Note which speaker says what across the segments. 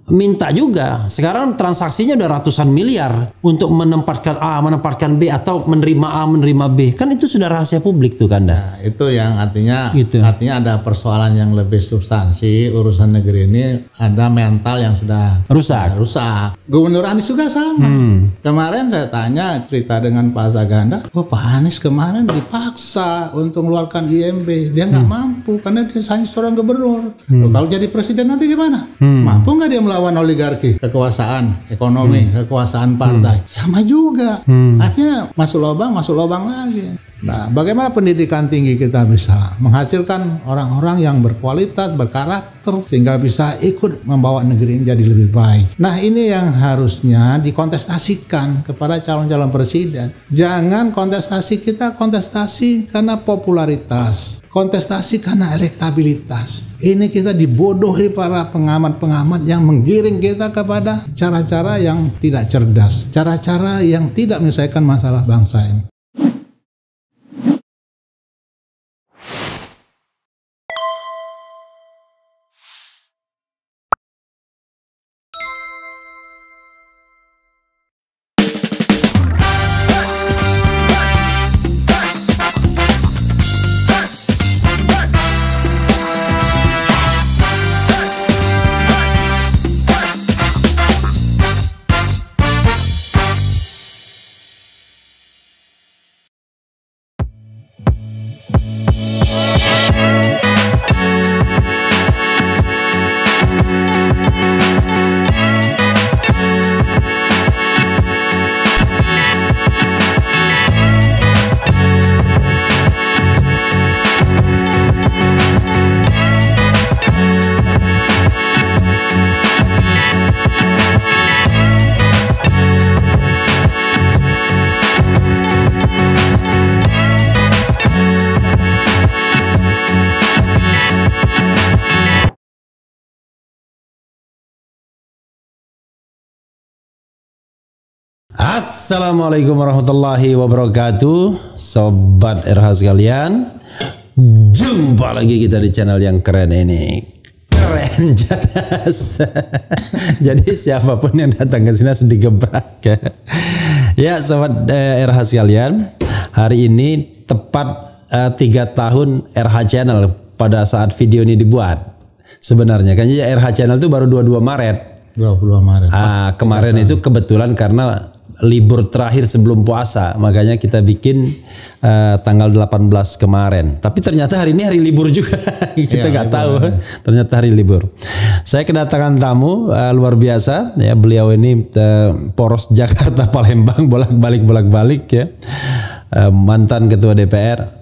Speaker 1: minta juga. Sekarang transaksinya udah ratusan miliar untuk menempatkan A, menempatkan B, atau menerima A, menerima B. Kan itu sudah rahasia publik tuh, Kanda.
Speaker 2: Nah, itu yang artinya
Speaker 1: Gitu.
Speaker 2: artinya ada persoalan yang lebih substansi. Urusan negeri ini ada mental yang sudah
Speaker 1: Rusak.
Speaker 2: Gubernur Anies juga sama. Kemarin saya tanya cerita dengan Pak Saganda, Pak Anies kemarin dipaksa untuk mengeluarkan IMB. Dia nggak mampu karena dia hanya seorang gubernur. Loh, kalau jadi presiden nanti gimana? Mampu nggak dia melawan oligarki, kekuasaan ekonomi, kekuasaan partai? Sama juga. Artinya masuk lubang lagi. Nah, bagaimana pendidikan tinggi kita bisa menghasilkan orang-orang yang berkualitas, berkarakter, sehingga bisa ikut membawa negeri ini jadi lebih baik. Nah, ini yang harusnya dikontestasikan kepada calon-calon presiden. Jangan kontestasi kita kontestasi karena popularitas, kontestasi karena elektabilitas. Ini kita dibodohi para pengamat-pengamat yang menggiring kita kepada cara-cara yang tidak cerdas, cara-cara yang tidak menyelesaikan masalah bangsa ini.
Speaker 1: Assalamualaikum warahmatullahi wabarakatuh, Sobat RH sekalian. Jumpa lagi kita di channel yang keren ini. Keren jelas. Jadi siapapun yang datang ke sini harus digebrak ya. Ya Sobat RH sekalian, hari ini tepat 3 tahun RH Channel pada saat video ini dibuat. Sebenarnya kan ya RH Channel itu baru 22 Maret.
Speaker 2: 22 Maret.
Speaker 1: Kemarin itu kebetulan karena libur terakhir sebelum puasa, makanya kita bikin tanggal 18 kemarin. Tapi ternyata hari ini hari libur juga. Kita nggak tahu. Ternyata hari libur. Saya kedatangan tamu luar biasa. Ya, beliau ini poros Jakarta Palembang bolak-balik ya. Mantan ketua DPR.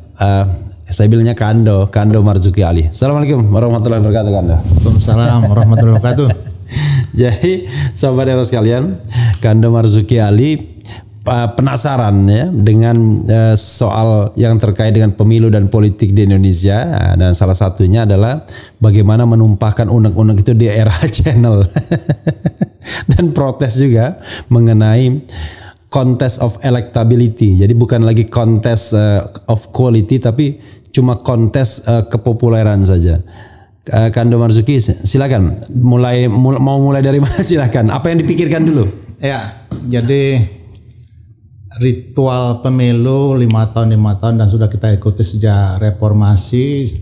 Speaker 1: Saya bilangnya Kando Marzuki Ali. Assalamualaikum warahmatullahi wabarakatuh, Kando.
Speaker 2: Waalaikumsalam warahmatullahi wabarakatuh.
Speaker 1: Jadi Sobat RH sekalian, Kando Marzuki Ali penasaran ya dengan soal yang terkait dengan pemilu dan politik di Indonesia, dan salah satunya adalah bagaimana menumpahkan unek-unek itu di RH Channel dan protes juga mengenai contest of electability. Jadi bukan lagi contest of quality, tapi cuma kontes kepopuleran saja. Kando Marzuki, silakan. Mau mulai dari mana silakan. Apa yang dipikirkan dulu?
Speaker 2: Ya, jadi ritual pemilu 5 tahun dan sudah kita ikuti sejak reformasi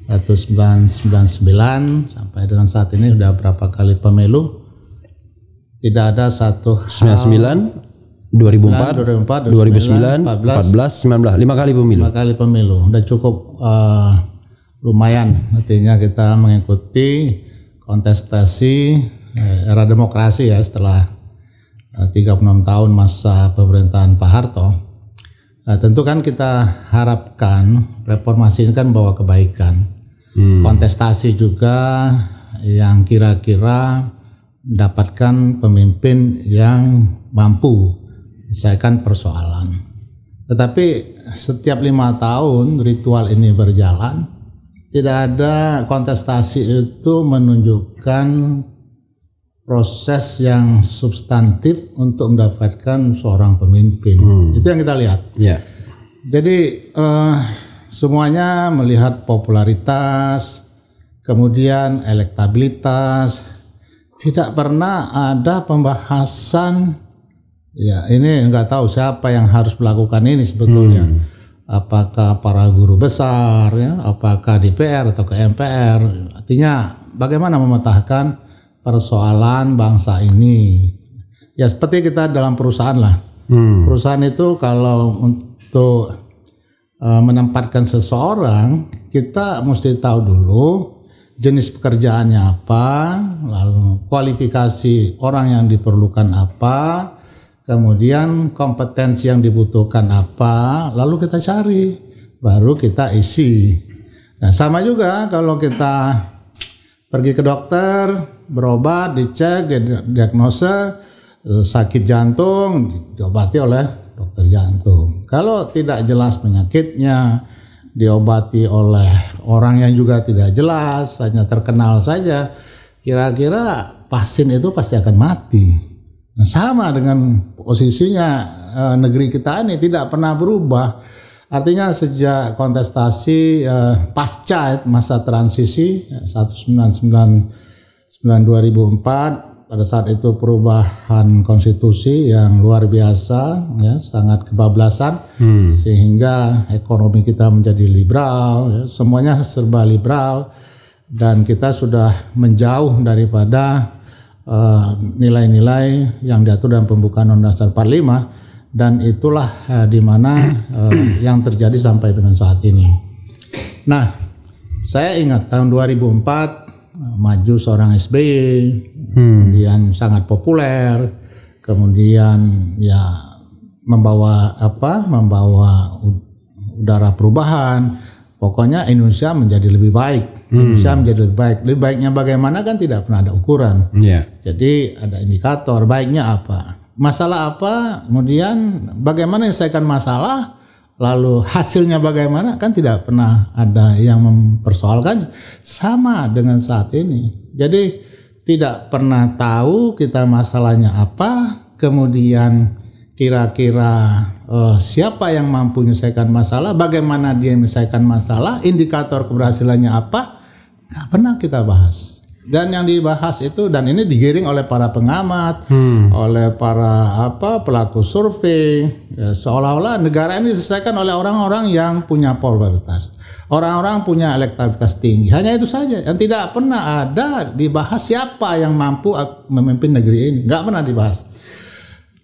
Speaker 2: 1999 sampai dengan saat ini sudah berapa kali pemilu? Tidak ada satu
Speaker 1: 99, 2004, 2009, 14, 19, 5 kali pemilu.
Speaker 2: 5 kali pemilu. Udah cukup lumayan, artinya kita mengikuti kontestasi era demokrasi ya setelah 36 tahun masa pemerintahan Pak Harto. Tentu kan kita harapkan reformasi ini kan bawa kebaikan. Kontestasi juga yang kira-kira mendapatkan pemimpin yang mampu menyelesaikan persoalan. Tetapi setiap 5 tahun ritual ini berjalan, tidak ada kontestasi itu menunjukkan proses yang substantif untuk mendapatkan seorang pemimpin. Itu yang kita lihat.
Speaker 1: Yeah.
Speaker 2: Jadi semuanya melihat popularitas, kemudian elektabilitas, tidak pernah ada pembahasan. Ya, ini nggak tahu siapa yang harus melakukan ini sebetulnya. Apakah para guru besar, ya, apakah DPR atau ke MPR. Artinya bagaimana memetakan persoalan bangsa ini. Ya seperti kita dalam perusahaan lah. Perusahaan itu kalau untuk menempatkan seseorang, kita mesti tahu dulu jenis pekerjaannya apa, lalu kualifikasi orang yang diperlukan apa, kemudian kompetensi yang dibutuhkan apa, lalu kita cari, baru kita isi. Nah, sama juga kalau kita pergi ke dokter, berobat, dicek, diagnosa sakit jantung, diobati oleh dokter jantung. Kalau tidak jelas penyakitnya, diobati oleh orang yang juga tidak jelas, hanya terkenal saja, kira-kira pasien itu pasti akan mati. Nah, sama dengan posisinya negeri kita ini tidak pernah berubah. Artinya sejak kontestasi pasca masa transisi 1999-2004, pada saat itu perubahan konstitusi yang luar biasa, ya, sangat kebablasan, sehingga ekonomi kita menjadi liberal, ya, semuanya serba liberal, dan kita sudah menjauh daripada nilai-nilai yang diatur dalam pembukaan Undang-Undang Dasar 45, dan itulah di mana yang terjadi sampai dengan saat ini. Nah, saya ingat tahun 2004 maju seorang SBY, kemudian sangat populer, kemudian ya membawa udara perubahan. Pokoknya Indonesia menjadi lebih baik. Indonesia menjadi lebih baik. Lebih baiknya bagaimana kan tidak pernah ada ukuran. Jadi ada indikator baiknya apa, masalah apa, kemudian bagaimana menyelesaikan masalah, lalu hasilnya bagaimana, kan tidak pernah ada yang mempersoalkan. Sama dengan saat ini. Jadi tidak pernah tahu kita masalahnya apa, kemudian kira-kira siapa yang mampu menyelesaikan masalah, bagaimana dia menyelesaikan masalah, indikator keberhasilannya apa, nggak pernah kita bahas. Dan yang dibahas itu, dan ini digiring oleh para pengamat, oleh para pelaku survei, ya, seolah-olah negara ini diselesaikan oleh orang-orang yang punya popularitas, orang-orang punya elektabilitas tinggi. Hanya itu saja, yang tidak pernah ada dibahas siapa yang mampu memimpin negeri ini, nggak pernah dibahas.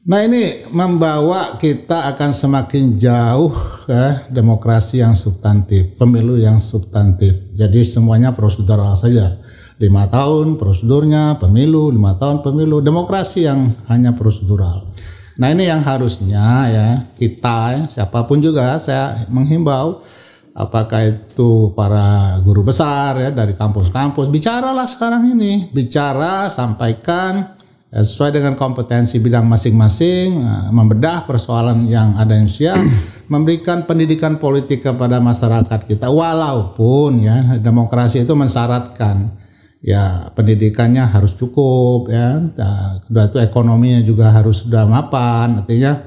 Speaker 2: Nah, ini membawa kita akan semakin jauh ke demokrasi yang substantif, pemilu yang substantif. Jadi semuanya prosedural saja. 5 tahun prosedurnya, pemilu, 5 tahun pemilu, demokrasi yang hanya prosedural. Nah, ini yang harusnya ya kita, siapapun juga, saya menghimbau, apakah itu para guru besar ya dari kampus-kampus, bicaralah sekarang ini, bicara, sampaikan ya, sesuai dengan kompetensi bidang masing-masing, membedah persoalan yang ada di Indonesia, memberikan pendidikan politik kepada masyarakat kita, walaupun ya demokrasi itu mensyaratkan ya pendidikannya harus cukup ya, kedua itu ekonominya juga harus sudah mapan. Artinya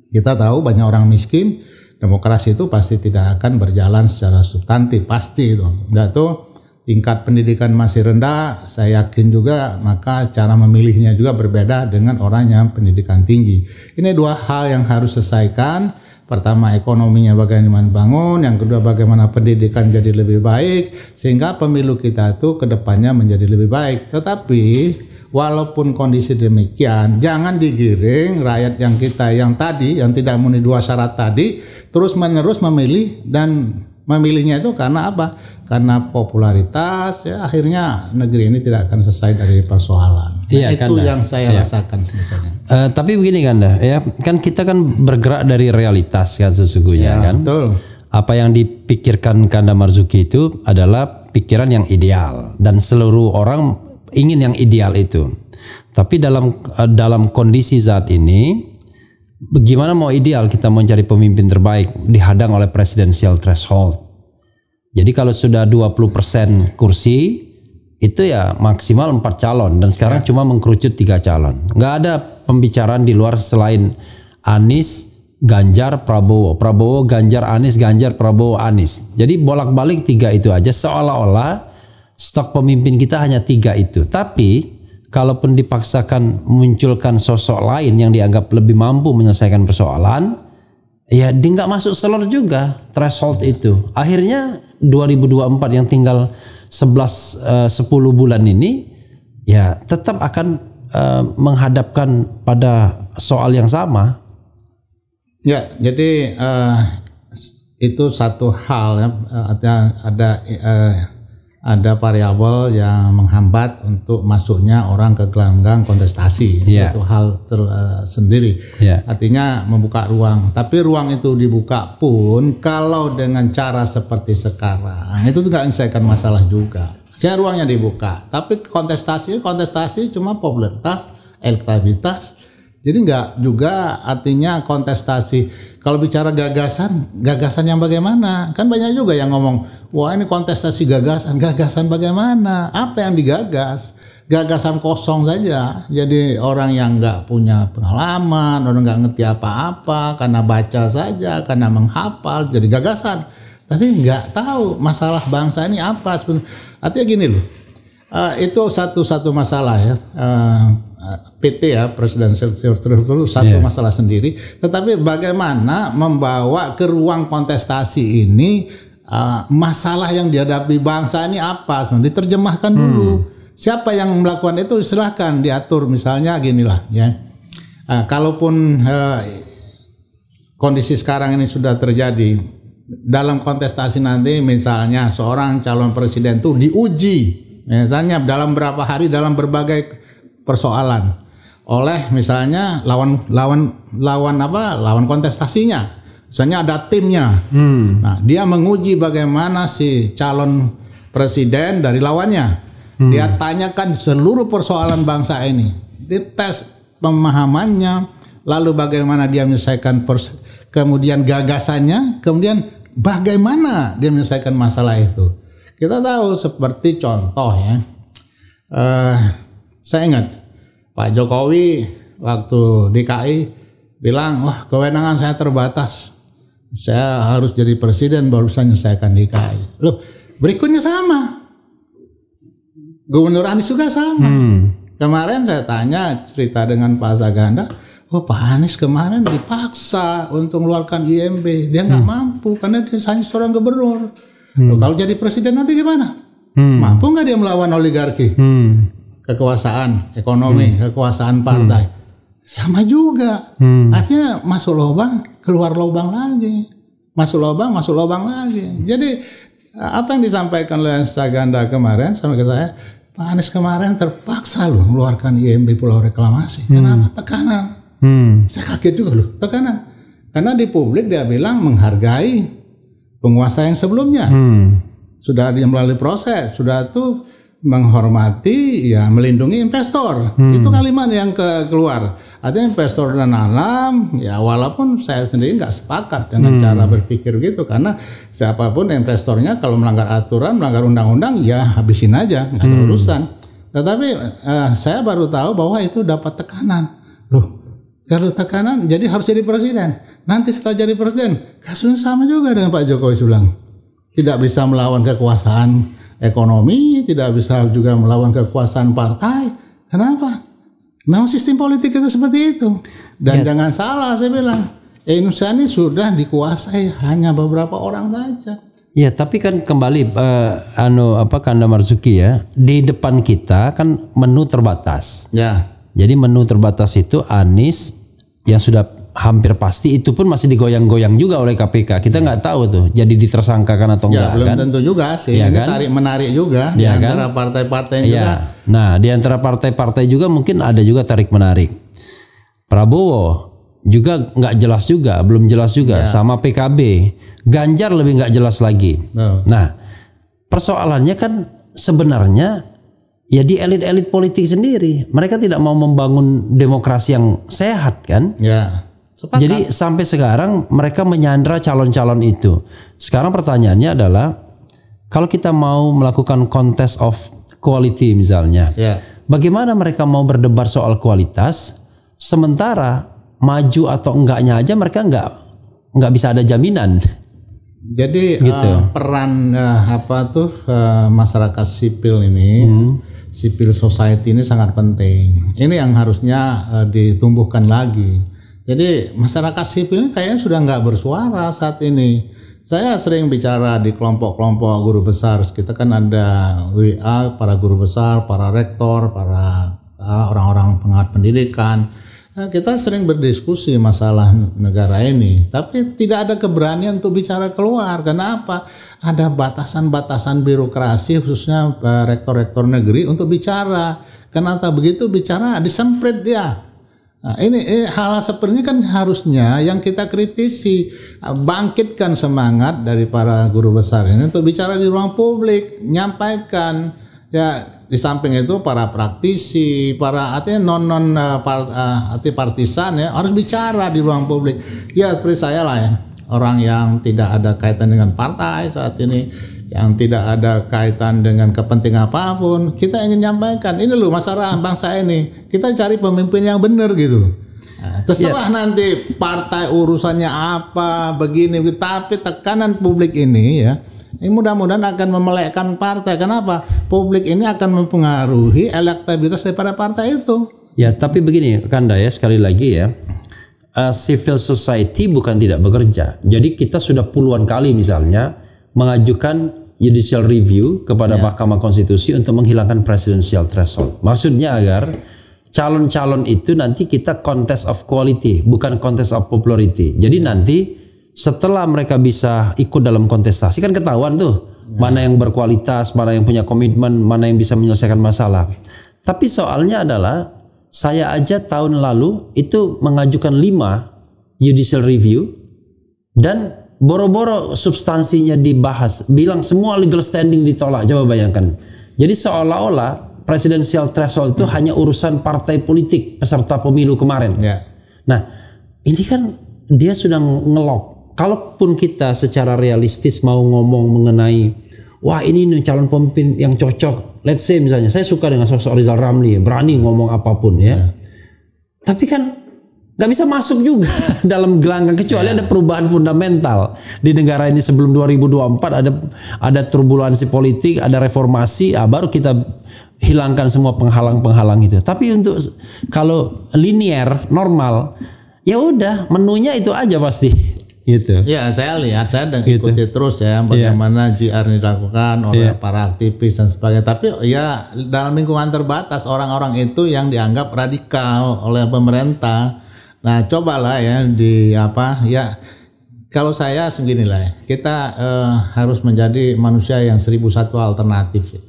Speaker 2: kita tahu banyak orang miskin, demokrasi itu pasti tidak akan berjalan secara substantif, pasti itu. Enggak tuh, tingkat pendidikan masih rendah, saya yakin juga maka cara memilihnya juga berbeda dengan orang yang pendidikan tinggi. Ini dua hal yang harus selesaikan. Pertama, ekonominya bagaimana bangun, yang kedua bagaimana pendidikan jadi lebih baik, sehingga pemilu kita itu kedepannya menjadi lebih baik. Tetapi walaupun kondisi demikian, jangan digiring rakyat yang kita yang tadi, yang tidak memenuhi dua syarat tadi, terus menerus memilih, dan memilihnya itu karena apa? Karena popularitas, ya akhirnya negeri ini tidak akan selesai dari persoalan. Nah, itu Kanda, yang saya rasakan sebenarnya.
Speaker 1: Tapi begini Kanda, ya kan kita kan bergerak dari realitas kan sesungguhnya kan.
Speaker 2: Betul.
Speaker 1: Apa yang dipikirkan Kanda Marzuki itu adalah pikiran yang ideal, dan seluruh orang ingin yang ideal itu. Tapi dalam kondisi saat ini, bagaimana mau ideal kita mencari pemimpin terbaik dihadang oleh presidensial threshold. Jadi kalau sudah 20% kursi itu ya maksimal 4 calon, dan sekarang cuma mengkerucut 3 calon. Nggak ada pembicaraan di luar selain Anies, Ganjar, Prabowo, Prabowo, Ganjar, Anies, Ganjar, Prabowo, Anies. Jadi bolak-balik 3 itu aja, seolah-olah stok pemimpin kita hanya 3 itu. Tapi kalaupun dipaksakan munculkan sosok lain yang dianggap lebih mampu menyelesaikan persoalan, ya dia nggak masuk slot juga threshold itu. Akhirnya 2024 yang tinggal 10 bulan ini ya tetap akan menghadapkan pada soal yang sama.
Speaker 2: Ya, jadi itu satu hal ya, ada variabel yang menghambat untuk masuknya orang ke gelanggang kontestasi. Itu hal tersendiri. Artinya membuka ruang. Tapi ruang itu dibuka pun kalau dengan cara seperti sekarang itu tidak menyelesaikan masalah juga. Saya ruangnya dibuka. Tapi kontestasi cuma popularitas, elektabilitas. Jadi enggak juga artinya kontestasi. Kalau bicara gagasan yang bagaimana? Kan banyak juga yang ngomong, wah ini kontestasi gagasan bagaimana? Apa yang digagas? Gagasan kosong saja. Jadi orang yang enggak punya pengalaman, orang enggak ngerti apa-apa, karena baca saja, karena menghafal, jadi gagasan. Tapi enggak tahu masalah bangsa ini apa sebenarnya. Artinya gini loh, itu satu masalah ya. PT ya, Presidential Threshold itu satu masalah sendiri. Tetapi bagaimana membawa ke ruang kontestasi ini masalah yang dihadapi bangsa ini apa? Diterjemahkan dulu. Siapa yang melakukan itu silahkan diatur. Misalnya ginilah ya. Kalaupun kondisi sekarang ini sudah terjadi dalam kontestasi nanti, misalnya seorang calon presiden itu diuji, misalnya dalam berapa hari dalam berbagai persoalan oleh misalnya lawan kontestasinya, misalnya ada timnya. Nah, dia menguji bagaimana si calon presiden dari lawannya. Dia tanyakan seluruh persoalan bangsa ini, dites pemahamannya, lalu bagaimana dia menyelesaikan kemudian gagasannya, kemudian bagaimana dia menyelesaikan masalah itu. Kita tahu seperti contoh ya. Saya ingat Pak Jokowi waktu DKI bilang, wah kewenangan saya terbatas, saya harus jadi presiden baru bisa menyelesaikan DKI. Loh, berikutnya sama, Gubernur Anies juga sama. Kemarin saya tanya cerita dengan Pak Saganda, oh Pak Anies kemarin dipaksa untuk mengeluarkan IMB, dia nggak mampu karena dia hanya seorang gubernur. Loh, kalau jadi presiden nanti gimana? Mampu nggak dia melawan oligarki? Kekuasaan ekonomi, kekuasaan partai, sama juga. Artinya masuk lubang, keluar lubang lagi, masuk lubang lagi. Jadi apa yang disampaikan oleh Saganda kemarin sama ke saya, Pak Anies kemarin terpaksa loh mengeluarkan IMB Pulau Reklamasi. Kenapa? Tekanan. Saya kaget juga loh, tekanan. Karena di publik dia bilang menghargai penguasa yang sebelumnya. Sudah dia melalui proses, sudah tuh menghormati ya, melindungi investor. Itu kalimat yang keluar. Artinya investor nanam ya, walaupun saya sendiri nggak sepakat dengan cara berpikir gitu, karena siapapun investornya kalau melanggar aturan, melanggar undang-undang ya habisin aja, nggak ada urusan. Tetapi saya baru tahu bahwa itu dapat tekanan. Loh, kalau tekanan jadi harus jadi presiden. Nanti setelah jadi presiden kasusnya sama juga dengan Pak Jokowi bilang. Tidak bisa melawan kekuasaan ekonomi, tidak bisa juga melawan kekuasaan partai. Kenapa? Memang sistem politik itu seperti itu. Dan jangan salah, saya bilang Indonesia ini sudah dikuasai hanya beberapa orang saja.
Speaker 1: Ya, tapi kan kembali Kanda Marzuki ya, di depan kita kan menu terbatas.
Speaker 2: Ya.
Speaker 1: Jadi menu terbatas itu Anies yang sudah hampir pasti itu pun masih digoyang-goyang juga oleh KPK. Kita nggak tahu tuh jadi ditersangkakan atau enggak.
Speaker 2: Belum
Speaker 1: kan?
Speaker 2: Tentu juga sih.
Speaker 1: Ya,
Speaker 2: ini
Speaker 1: kan?
Speaker 2: tarik menarik juga di antara partai-partai juga.
Speaker 1: Nah, di antara partai-partai juga mungkin ada juga tarik menarik. Prabowo juga nggak jelas juga, belum jelas juga, sama PKB. Ganjar lebih nggak jelas lagi. Nah, persoalannya kan sebenarnya ya di elit-elit politik sendiri. Mereka tidak mau membangun demokrasi yang sehat kan?
Speaker 2: Ya. Sepakat.
Speaker 1: Jadi sampai sekarang mereka menyandra calon-calon itu. Sekarang pertanyaannya adalah kalau kita mau melakukan contest of quality misalnya, bagaimana mereka mau berdebat soal kualitas sementara maju atau enggaknya aja mereka nggak bisa ada jaminan.
Speaker 2: Jadi peran masyarakat sipil ini civil society ini sangat penting. Ini yang harusnya ditumbuhkan lagi. Jadi masyarakat sipil ini kayaknya sudah nggak bersuara saat ini. Saya sering bicara di kelompok-kelompok guru besar. Kita kan ada WA para guru besar, para rektor, para orang-orang pengamat pendidikan. Nah, kita sering berdiskusi masalah negara ini, tapi tidak ada keberanian untuk bicara keluar. Kenapa? Ada batasan-batasan birokrasi, khususnya rektor-rektor negeri untuk bicara. Kenapa begitu bicara disemprit dia? Nah, ini hal seperti ini kan harusnya yang kita kritisi, bangkitkan semangat dari para guru besar ini untuk bicara di ruang publik, nyampaikan. Ya, di samping itu para praktisi, para artinya arti partisan ya harus bicara di ruang publik. Ya seperti saya lah ya, orang yang tidak ada kaitan dengan partai saat ini, yang tidak ada kaitan dengan kepentingan apapun, kita ingin nyampaikan ini loh masalah bangsa ini, kita cari pemimpin yang benar gitu loh. Nah, terserah nanti partai urusannya apa begini, tapi tekanan publik ini ya, ini mudah-mudahan akan memelekkan partai. Kenapa? Publik ini akan mempengaruhi elektabilitas daripada partai itu.
Speaker 1: Ya, tapi begini Kanda ya, sekali lagi ya, civil society bukan tidak bekerja. Jadi kita sudah puluhan kali misalnya mengajukan judicial review kepada Mahkamah Konstitusi untuk menghilangkan presidential threshold. Maksudnya agar calon-calon itu nanti kita contest of quality, bukan contest of popularity. Jadi nanti setelah mereka bisa ikut dalam kontestasi kan ketahuan tuh mana yang berkualitas, mana yang punya komitmen, mana yang bisa menyelesaikan masalah. Tapi soalnya adalah saya aja tahun lalu itu mengajukan 5 judicial review dan boro-boro substansinya dibahas, bilang semua legal standing ditolak. Coba bayangkan. Jadi seolah-olah presidential threshold itu hanya urusan partai politik peserta pemilu kemarin. Nah, ini kan dia sudah ngelok. Kalaupun kita secara realistis mau ngomong mengenai wah ini nih calon pemimpin yang cocok, let's say misalnya saya suka dengan sosok Rizal Ramli, berani ngomong apapun ya. Tapi kan nggak bisa masuk juga dalam gelanggang kecuali ada perubahan fundamental di negara ini sebelum 2024, ada turbulensi politik, ada reformasi, baru kita hilangkan semua penghalang-penghalang itu. Tapi untuk kalau linear normal ya udah menunya itu aja pasti. Gitu.
Speaker 2: Ya saya lihat, saya ikuti terus ya bagaimana JR dilakukan oleh para aktivis dan sebagainya. Tapi ya dalam lingkungan terbatas orang-orang itu yang dianggap radikal oleh pemerintah. Nah cobalah ya kalau saya seginilah ya, kita harus menjadi manusia yang 1001 alternatif ya.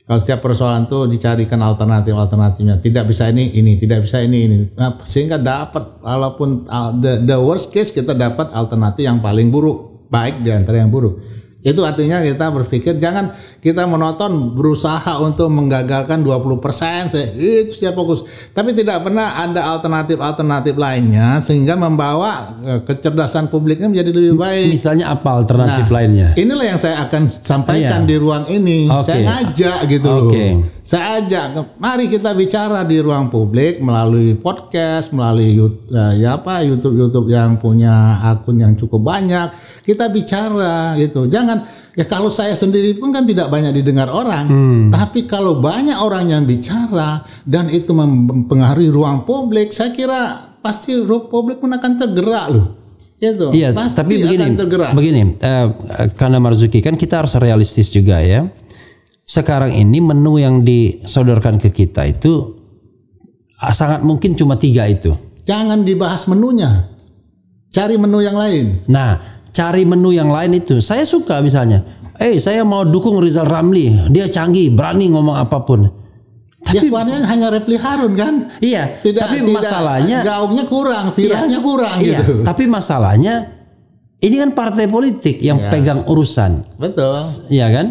Speaker 2: Kalau setiap persoalan tuh dicarikan alternatifnya, tidak bisa ini, tidak bisa ini. Nah, sehingga dapat walaupun the worst case kita dapat alternatif yang paling buruk, baik di antara yang buruk. Itu artinya kita berpikir jangan kita monoton berusaha untuk menggagalkan 20%, itu siap fokus. Tapi tidak pernah ada alternatif lainnya sehingga membawa kecerdasan publiknya menjadi lebih baik.
Speaker 1: Misalnya apa alternatif lainnya?
Speaker 2: Inilah yang saya akan sampaikan di ruang ini. Saya ngajak gitu loh. Saya ajak, mari kita bicara di ruang publik melalui podcast, melalui YouTube yang punya akun yang cukup banyak. Kita bicara gitu. Jangan ya kalau saya sendiri pun kan tidak banyak didengar orang. Tapi kalau banyak orang yang bicara dan itu mempengaruhi ruang publik, saya kira pasti ruang publik pun akan tergerak loh. Gitu.
Speaker 1: Iya,
Speaker 2: pasti
Speaker 1: tapi
Speaker 2: akan
Speaker 1: begini, karena Marzuki kan kita harus realistis juga ya. Sekarang ini menu yang disodorkan ke kita itu sangat mungkin cuma 3 itu.
Speaker 2: Jangan dibahas menunya, cari menu yang lain.
Speaker 1: Nah, cari menu yang lain itu saya suka misalnya. Saya mau dukung Rizal Ramli, dia canggih, berani ngomong apapun.
Speaker 2: Tapi suaranya hanya Refli Harun kan?
Speaker 1: Iya. Tapi masalahnya
Speaker 2: gaungnya kurang, viralnya kurang gitu.
Speaker 1: Tapi masalahnya ini kan partai politik yang pegang urusan.
Speaker 2: Betul.
Speaker 1: Iya kan?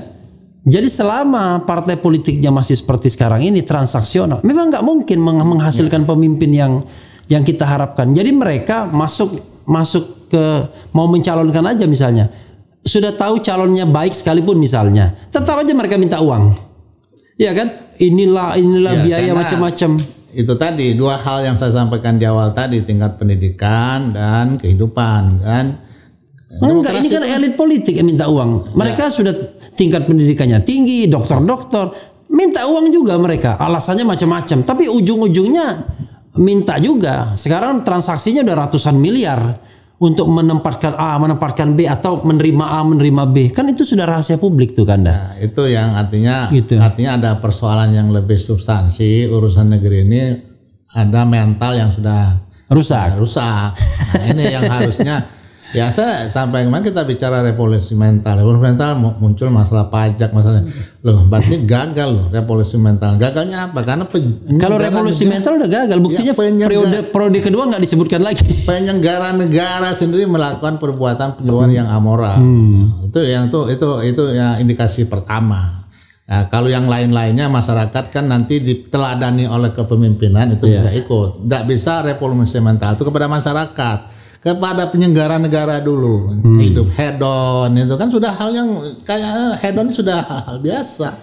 Speaker 1: Jadi selama partai politiknya masih seperti sekarang ini transaksional, memang nggak mungkin menghasilkan pemimpin yang kita harapkan. Jadi mereka masuk ke mau mencalonkan aja misalnya, sudah tahu calonnya baik sekalipun misalnya, tetap aja mereka minta uang, ya kan? Inilah biaya macam-macam.
Speaker 2: Itu tadi 2 hal yang saya sampaikan di awal tadi, tingkat pendidikan dan kehidupan kan.
Speaker 1: Enggak, ini kan elit politik yang minta uang. Mereka sudah tingkat pendidikannya tinggi, dokter-dokter. minta uang juga mereka. Alasannya macam-macam. Tapi ujung-ujungnya minta juga. Sekarang transaksinya udah ratusan miliar untuk menempatkan A, menempatkan B, atau menerima A, menerima B. Kan itu sudah rahasia publik tuh, Kanda.
Speaker 2: Nah, itu yang artinya
Speaker 1: Gitu.
Speaker 2: artinya ada persoalan yang lebih substansi. Urusan negeri ini ada mental yang sudah
Speaker 1: Rusak.
Speaker 2: rusak. Nah, ini yang harusnya ya, saya sampai kemarin kita bicara revolusi mental. Revolusi mental muncul masalah pajak, masalah loh, berarti gagal loh revolusi mental. Gagalnya apa? Karena
Speaker 1: Kalau revolusi mental udah gagal, buktinya periode kedua nggak disebutkan lagi.
Speaker 2: penyelenggara negara sendiri melakukan perbuatan luar yang amoral. Itu ya indikasi pertama. Nah, kalau yang lain-lainnya masyarakat kan nanti diteladani oleh kepemimpinan itu bisa ikut. Tidak bisa revolusi mental itu kepada masyarakat, kepada penyelenggara negara dulu. Hidup hedon itu kan sudah hal yang kayak hedon sudah hal biasa.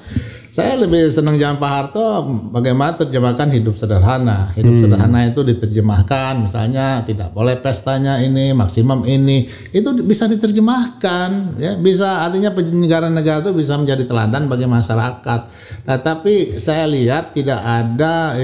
Speaker 2: Saya lebih senang zaman Pak Harto bagaimana terjemahkan hidup sederhana. Hidup sederhana itu diterjemahkan, misalnya tidak boleh pestanya ini, maksimum ini, itu bisa diterjemahkan, ya bisa, artinya penyelenggara negara itu bisa menjadi teladan bagi masyarakat. Nah, tapi saya lihat tidak ada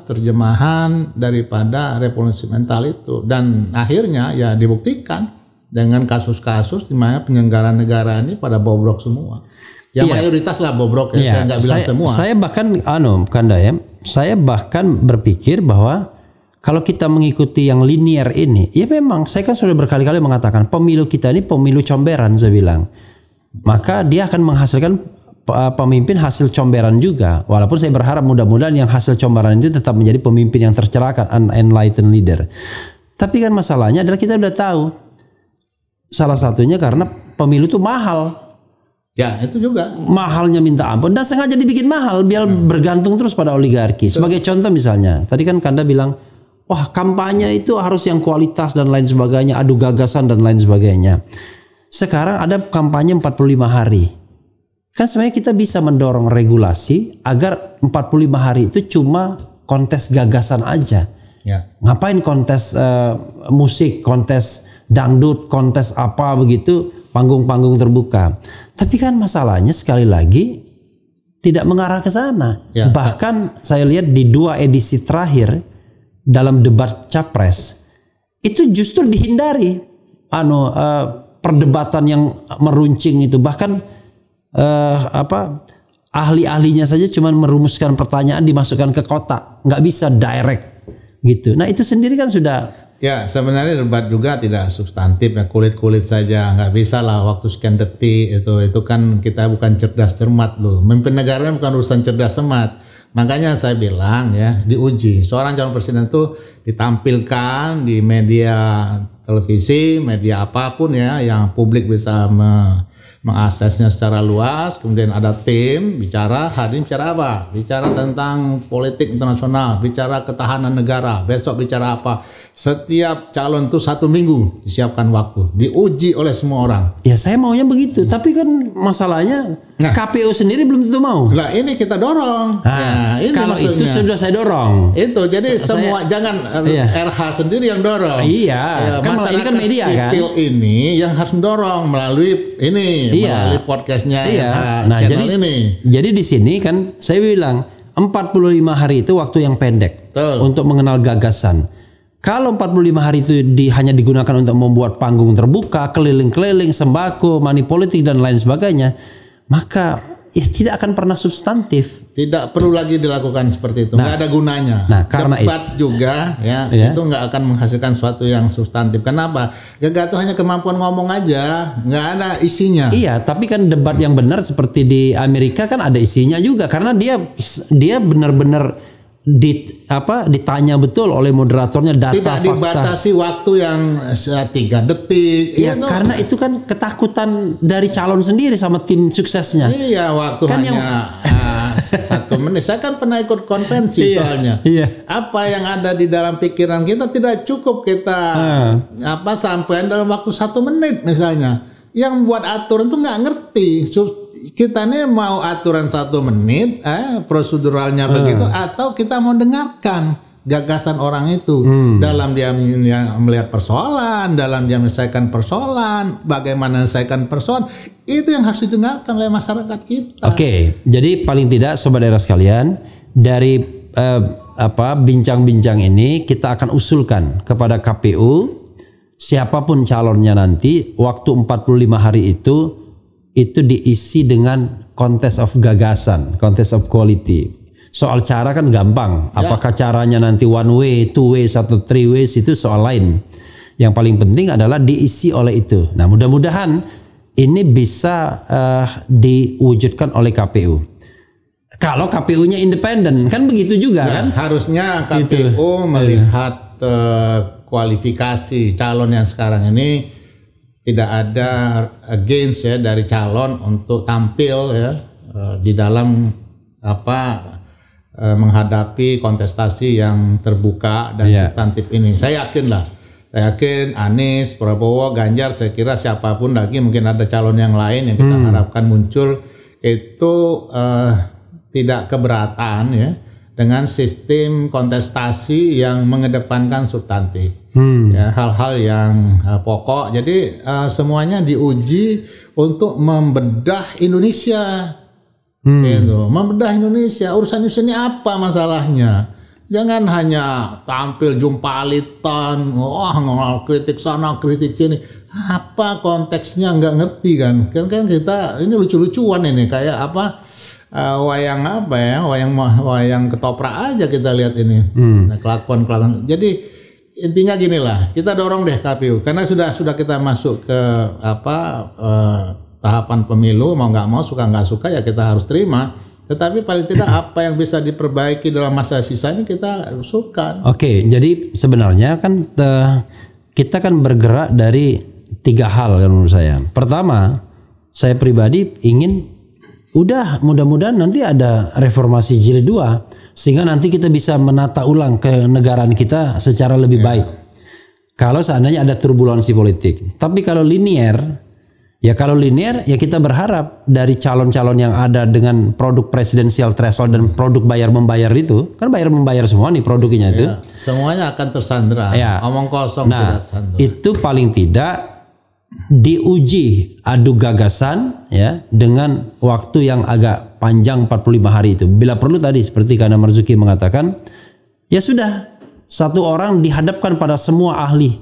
Speaker 2: terjemahan daripada revolusi mental itu, dan akhirnya ya dibuktikan dengan kasus-kasus di mana penyelenggara negara ini pada bobrok semua. Ya mayoritas lah bobrok ya, saya nggak bilang semua.
Speaker 1: Saya bahkan Kanda ya, saya bahkan berpikir bahwa kalau kita mengikuti yang linear ini, ya memang saya kan sudah berkali-kali mengatakan pemilu kita ini pemilu comberan, saya bilang. Maka dia akan menghasilkan pemimpin hasil comberan juga. Walaupun saya berharap mudah-mudahan yang hasil comberan itu tetap menjadi pemimpin yang tercerahkan, unenlightened leader. Tapi kan masalahnya adalah kita udah tahu salah satunya karena pemilu itu mahal.
Speaker 2: Ya itu juga
Speaker 1: Mahalnya minta ampun, dan sengaja dibikin mahal biar bergantung terus pada oligarki. Sebagai contoh misalnya, tadi kan Kanda bilang, wah kampanye itu harus yang kualitas dan lain sebagainya, adu gagasan dan lain sebagainya. Sekarang ada kampanye 45 hari. Kan sebenarnya kita bisa mendorong regulasi agar 45 hari itu cuma kontes gagasan aja.
Speaker 2: ya.
Speaker 1: Ngapain kontes musik, kontes dangdut, kontes apa begitu, panggung-panggung terbuka. Tapi kan masalahnya sekali lagi tidak mengarah ke sana.
Speaker 2: Ya.
Speaker 1: Bahkan saya lihat di 2 edisi terakhir dalam debat capres itu justru dihindari perdebatan yang meruncing itu. Bahkan ahli-ahlinya saja cuma merumuskan pertanyaan dimasukkan ke kotak, nggak bisa direct gitu. Nah itu sendiri kan sudah.
Speaker 2: Ya sebenarnya debat juga tidak substantif, ya kulit-kulit saja, nggak bisa lah waktu sekian detik itu kan kita bukan cerdas cermat loh. Memimpin negara bukan urusan cerdas cermat. Makanya saya bilang ya diuji. Seorang calon presiden itu ditampilkan di media televisi, media apapun ya yang publik bisa mengaksesnya secara luas. Kemudian ada tim bicara, hadir bicara apa? Bicara tentang politik internasional, bicara ketahanan negara, besok bicara apa? Setiap calon itu 1 minggu disiapkan waktu, diuji oleh semua orang.
Speaker 1: Ya saya maunya begitu, tapi kan masalahnya KPU sendiri belum tentu mau.
Speaker 2: Nah ini kita dorong.
Speaker 1: Ini kalau maksudnya. Itu sudah saya dorong.
Speaker 2: Itu jadi semua jangan RH sendiri yang dorong.
Speaker 1: Iya. Kan ini kan media kan.
Speaker 2: Sipil ini yang harus mendorong melalui ini, melalui podcastnya.
Speaker 1: Nah jadi di sini kan saya bilang 45 hari itu waktu yang pendek.
Speaker 2: Betul.
Speaker 1: Untuk mengenal gagasan. Kalau 45 hari itu hanya digunakan untuk membuat panggung terbuka, keliling-keliling, sembako, money politik dan lain sebagainya, maka tidak akan pernah substantif. Tidak
Speaker 2: perlu lagi dilakukan seperti itu. Nggak ada gunanya.
Speaker 1: Nah, karena
Speaker 2: debat juga itu nggak akan menghasilkan sesuatu yang substantif. Kenapa? Gak tuh hanya kemampuan ngomong aja, nggak ada isinya.
Speaker 1: Iya, tapi kan debat yang benar seperti di Amerika kan ada isinya juga, karena dia benar-benar ditanya betul oleh moderatornya data
Speaker 2: tidak
Speaker 1: fakta.
Speaker 2: Dibatasi waktu yang 3 detik.
Speaker 1: Iya, karena itu kan ketakutan dari calon sendiri sama tim suksesnya.
Speaker 2: Iya, waktu kan hanya 1 menit. Saya kan pernah ikut konvensi soalnya.
Speaker 1: Iya.
Speaker 2: Apa yang ada di dalam pikiran kita tidak cukup kita sampaikan dalam waktu 1 menit misalnya. Yang buat aturan tuh nggak ngerti. Kita nih mau aturan 1 menit, proseduralnya begitu, atau kita mau dengarkan gagasan orang itu dalam dia melihat persoalan, dalam dia menyelesaikan persoalan, bagaimana menyelesaikan persoalan, Itu yang harus didengarkan oleh masyarakat kita.
Speaker 1: Oke, jadi paling tidak sobat daerah sekalian, dari bincang-bincang ini kita akan usulkan kepada KPU, siapapun calonnya nanti, waktu 45 hari itu diisi dengan contest of gagasan, contest of quality. Soal cara kan gampang, apakah caranya nanti one way, two ways atau three ways itu soal lain. Yang paling penting adalah diisi oleh itu. Nah, mudah-mudahan ini bisa diwujudkan oleh KPU. Kalau KPU-nya independen, kan begitu juga kan?
Speaker 2: Harusnya KPU melihat kualifikasi calon yang sekarang ini, tidak ada against ya dari calon untuk tampil ya di dalam menghadapi kontestasi yang terbuka dan substantif ini. Saya yakin Anies, Prabowo, Ganjar, saya kira siapapun lagi, mungkin ada calon yang lain yang kita harapkan muncul, itu tidak keberatan ya dengan sistem kontestasi yang mengedepankan substantif, ya, hal-hal yang pokok. Jadi semuanya diuji untuk membedah Indonesia, gitu. Membedah Indonesia. Urusan Indonesia ini apa masalahnya? Jangan hanya tampil jumpalitan, kritik sana, kritik sini. Apa konteksnya nggak ngerti kan? Kan kita ini lucu-lucuan ini, kayak wayang ketoprak aja kita lihat ini. Nah, kelakuan. Jadi intinya gini lah, kita dorong deh KPU, karena sudah kita masuk ke tahapan pemilu, mau nggak mau, suka nggak suka ya kita harus terima. Tetapi paling tidak apa yang bisa diperbaiki dalam masa sisa ini kita usulkan. Oke,
Speaker 1: jadi sebenarnya kan kita kan bergerak dari 3 hal kan menurut saya. Pertama, saya pribadi ingin mudah-mudahan nanti ada reformasi jilid 2 sehingga nanti kita bisa menata ulang kenegaraan kita secara lebih baik. Kalau seandainya ada turbulensi politik. Tapi kalau linear ya kita berharap dari calon-calon yang ada dengan produk presidensial threshold dan produk bayar membayar itu, kan bayar membayar semua nih produknya itu.
Speaker 2: Semuanya akan tersandra. Ya. Omong kosong tidak tersandra.
Speaker 1: Itu paling tidak diuji adu gagasan ya dengan waktu yang agak panjang 45 hari itu. Bila perlu tadi seperti Kanda Marzuki mengatakan, ya sudah, satu orang dihadapkan pada semua ahli.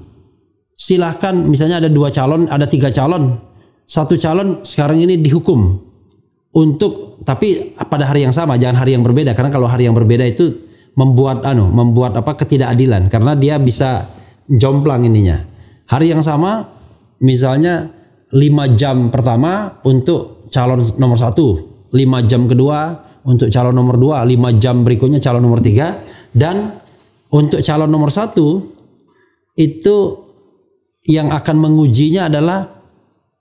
Speaker 1: Silahkan misalnya ada 2 calon, ada 3 calon. Satu calon sekarang ini dihukum tapi pada hari yang sama, jangan hari yang berbeda, karena kalau hari yang berbeda itu membuat ketidakadilan, karena dia bisa jomplang ininya. Hari yang sama misalnya 5 jam pertama untuk calon nomor 1, 5 jam kedua untuk calon nomor 2, 5 jam berikutnya calon nomor 3, dan untuk calon nomor 1 itu yang akan mengujinya adalah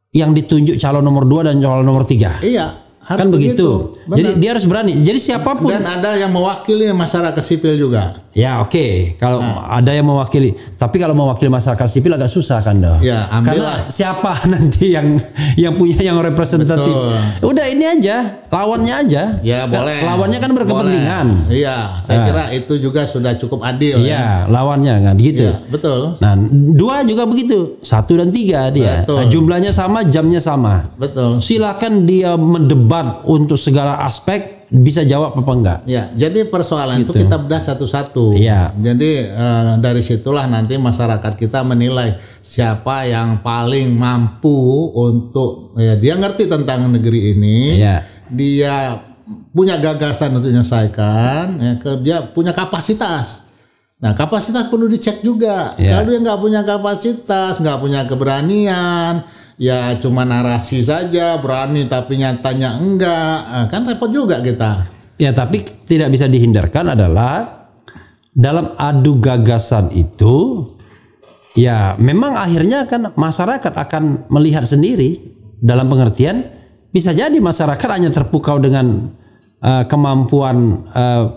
Speaker 1: yang ditunjuk calon nomor 2 dan calon nomor 3.
Speaker 2: Iya, harus
Speaker 1: kan begitu. Jadi dia harus berani. Jadi siapapun.
Speaker 2: Dan ada yang mewakili masyarakat sipil juga.
Speaker 1: Ya oke. Kalau ada yang mewakili. Tapi kalau mewakili masyarakat sipil agak susah kan dong.
Speaker 2: Ya,
Speaker 1: karena siapa nanti yang punya yang representatif. Betul. Udah ini aja, lawannya aja.
Speaker 2: Ya boleh.
Speaker 1: Lawannya kan berkepentingan.
Speaker 2: Iya, saya kira itu juga sudah cukup adil.
Speaker 1: Iya, lawannya kan gitu.
Speaker 2: Ya, betul.
Speaker 1: Nah 2 juga begitu, 1 dan 3 dia. Nah, jumlahnya sama, jamnya sama.
Speaker 2: Betul.
Speaker 1: Silakan dia mendebat untuk segala aspek, bisa jawab apa enggak.
Speaker 2: Ya, jadi persoalan itu kita bedah satu-satu.
Speaker 1: Ya.
Speaker 2: Jadi dari situlah nanti masyarakat kita menilai siapa yang paling mampu untuk dia ngerti tentang negeri ini.
Speaker 1: Ya.
Speaker 2: Dia punya gagasan untuk menyelesaikan, dia punya kapasitas. Nah, kapasitas perlu dicek juga.
Speaker 1: Ya.
Speaker 2: Kalau dia nggak punya kapasitas, nggak punya keberanian, ya cuma narasi saja, berani tapi nyatanya enggak, kan repot juga kita.
Speaker 1: Ya, tapi tidak bisa dihindarkan adalah dalam adu gagasan itu, ya memang akhirnya kan masyarakat akan melihat sendiri, dalam pengertian bisa jadi masyarakat hanya terpukau dengan kemampuan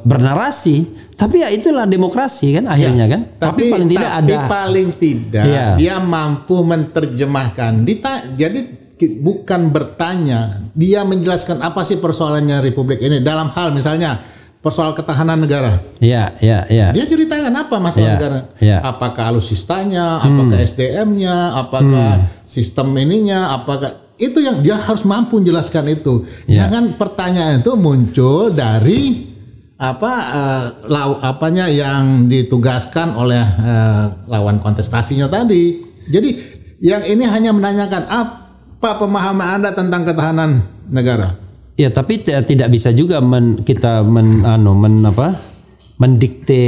Speaker 1: bernarasi, tapi ya itulah demokrasi kan akhirnya kan. Tapi paling tidak dia mampu menerjemahkan. Jadi bukan bertanya, dia menjelaskan apa sih persoalannya Republik ini dalam hal misalnya persoal ketahanan negara. Iya.
Speaker 2: Dia ceritakan apa masalah negara. Apakah alutsistanya, apakah SDM-nya, apakah sistem ininya, apakah Itu yang dia harus mampu menjelaskan itu. Jangan pertanyaan itu muncul dari apanya yang ditugaskan oleh lawan kontestasinya tadi. Jadi yang ini hanya menanyakan apa pemahaman Anda tentang ketahanan negara.
Speaker 1: Ya, tapi tidak bisa juga kita mendikte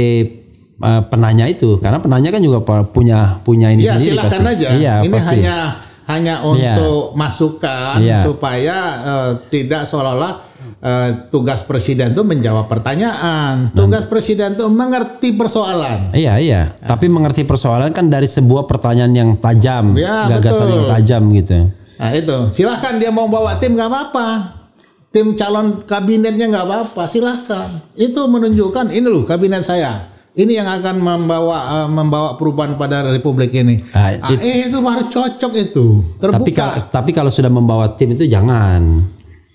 Speaker 1: penanya itu, karena penanya kan juga punya ini sendiri.
Speaker 2: Silakan pasti. Aja.
Speaker 1: Iya,
Speaker 2: ini
Speaker 1: pasti.
Speaker 2: hanya untuk masukan supaya tidak seolah-olah tugas presiden itu menjawab pertanyaan. Tugas presiden itu mengerti persoalan.
Speaker 1: Iya. Tapi mengerti persoalan kan dari sebuah pertanyaan yang tajam, gagasan
Speaker 2: betul.
Speaker 1: yang tajam gitu.
Speaker 2: Nah itu, silahkan dia mau bawa tim nggak apa-apa. Tim calon kabinetnya nggak apa-apa, silahkan. Itu menunjukkan ini loh kabinet saya. Ini yang akan membawa perubahan pada republik ini. Itu baru cocok itu. Terbuka.
Speaker 1: Tapi kalau sudah membawa tim itu jangan.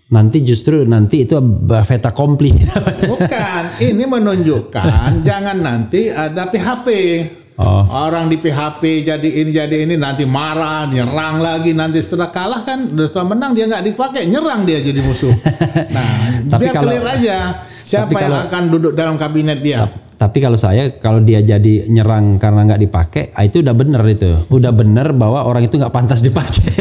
Speaker 1: Nanti itu fait accompli.
Speaker 2: Bukan, ini menunjukkan jangan nanti ada PHP. Orang di PHP jadi ini nanti marah, nyerang lagi, nanti setelah kalah kan, setelah menang dia nggak dipakai, nyerang dia jadi musuh. Nah, dia clear aja siapa yang akan duduk dalam kabinet dia.
Speaker 1: Tapi kalau dia jadi nyerang karena nggak dipakai, itu udah bener itu. Udah bener bahwa orang itu nggak pantas dipakai.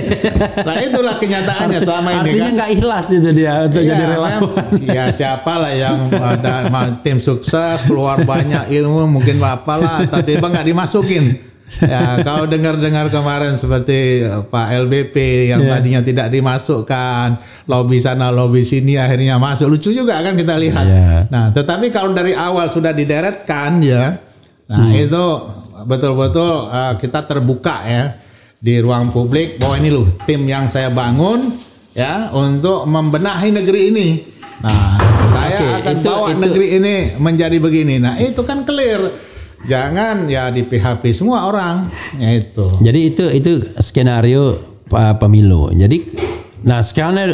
Speaker 2: Nah itulah kenyataannya selama ini.
Speaker 1: Artinya nggak ikhlas itu dia untuk jadi relawan.
Speaker 2: Ya siapalah yang ada tim sukses, keluar banyak ilmu, mungkin apalah, tiba-tiba nggak dimasukin. Ya kalau dengar kemarin seperti Pak LBP yang tadinya tidak dimasukkan, lobby sana lobby sini akhirnya masuk, lucu juga kan kita lihat. Nah tetapi kalau dari awal sudah dideretkan itu betul-betul kita terbuka ya di ruang publik bahwa ini loh tim yang saya bangun ya untuk membenahi negeri ini. Nah saya akan bawa negeri ini menjadi begini. Nah itu kan clear. Jangan ya di PHP semua orang ya itu.
Speaker 1: Jadi itu skenario pemilu. Jadi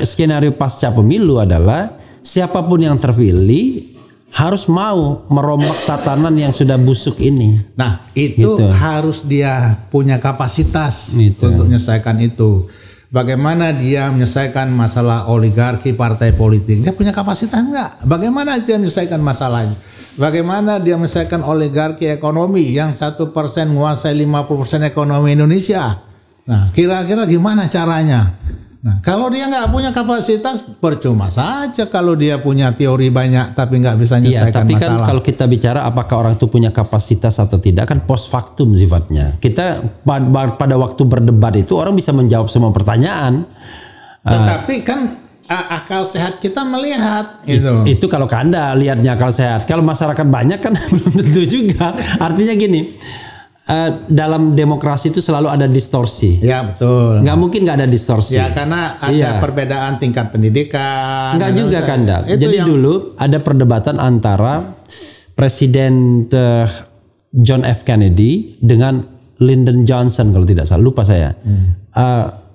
Speaker 1: skenario pasca pemilu adalah siapapun yang terpilih harus mau merombak tatanan yang sudah busuk ini.
Speaker 2: Nah, itu gitu. Harus dia punya kapasitas
Speaker 1: gitu.
Speaker 2: Untuk menyelesaikan itu. Bagaimana dia menyelesaikan masalah oligarki partai politik? Dia punya kapasitas enggak? Bagaimana dia menyelesaikan masalahnya? Bagaimana dia menyelesaikan oligarki ekonomi yang 1% menguasai 50% ekonomi Indonesia? Nah, kira-kira gimana caranya? Nah, kalau dia nggak punya kapasitas, percuma saja kalau dia punya teori banyak tapi nggak bisa menyelesaikan
Speaker 1: masalah. Tapi kan
Speaker 2: masalah.
Speaker 1: Kalau kita bicara apakah orang itu punya kapasitas atau tidak, kan post factum sifatnya. Kita pada waktu berdebat itu orang bisa menjawab semua pertanyaan.
Speaker 2: Tetapi kan akal sehat kita melihat
Speaker 1: itu kalau Anda lihatnya akal sehat. Kalau masyarakat banyak kan belum tentu juga. Artinya gini, dalam demokrasi itu selalu ada distorsi.
Speaker 2: Ya betul.
Speaker 1: Nggak mungkin nggak ada distorsi.
Speaker 2: Ya karena ada perbedaan tingkat pendidikan.
Speaker 1: Nggak juga kan, Jadi dulu ada perdebatan antara Presiden John F. Kennedy dengan Lyndon Johnson kalau tidak salah, lupa saya.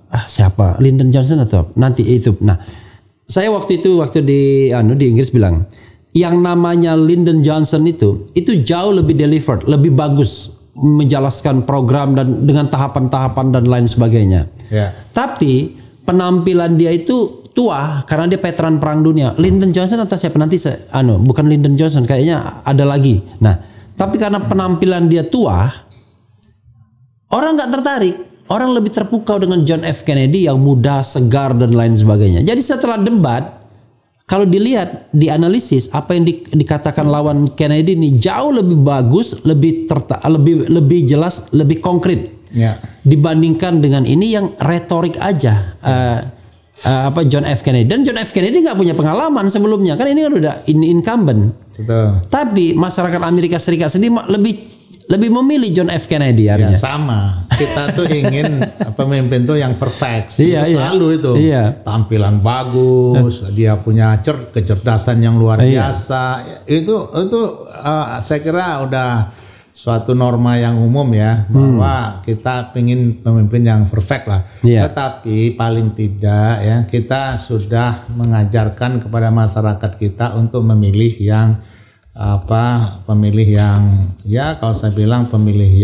Speaker 1: Siapa? Lyndon Johnson atau nanti itu. Nah, saya waktu di Inggris bilang, yang namanya Lyndon Johnson itu jauh lebih delivered, lebih bagus menjelaskan program dan dengan tahapan-tahapan dan lain sebagainya. Tapi penampilan dia itu tua karena dia veteran perang dunia. Lyndon Johnson atau siapa nanti bukan Lyndon Johnson, kayaknya ada lagi. Nah, tapi karena penampilan dia tua, orang nggak tertarik. Orang lebih terpukau dengan John F. Kennedy yang muda, segar dan lain sebagainya. Jadi setelah debat, kalau dilihat, dianalisis apa yang dikatakan lawan Kennedy ini jauh lebih bagus, lebih jelas, lebih konkret dibandingkan dengan ini yang retorik aja. John F. Kennedy, dan John F. Kennedy nggak punya pengalaman sebelumnya, kan ini kan udah incumbent. Betul. Tapi masyarakat Amerika Serikat sendiri lebih memilih John F. Kennedy artinya.
Speaker 2: Ya sama. Kita tuh ingin pemimpin tuh yang perfect. Selalu itu. Tampilan bagus, dia punya kecerdasan yang luar biasa. Itu saya kira udah suatu norma yang umum ya, bahwa kita ingin pemimpin yang perfect lah. Tetapi paling tidak ya kita sudah mengajarkan kepada masyarakat kita untuk memilih yang pemilih yang kalau saya bilang pemilih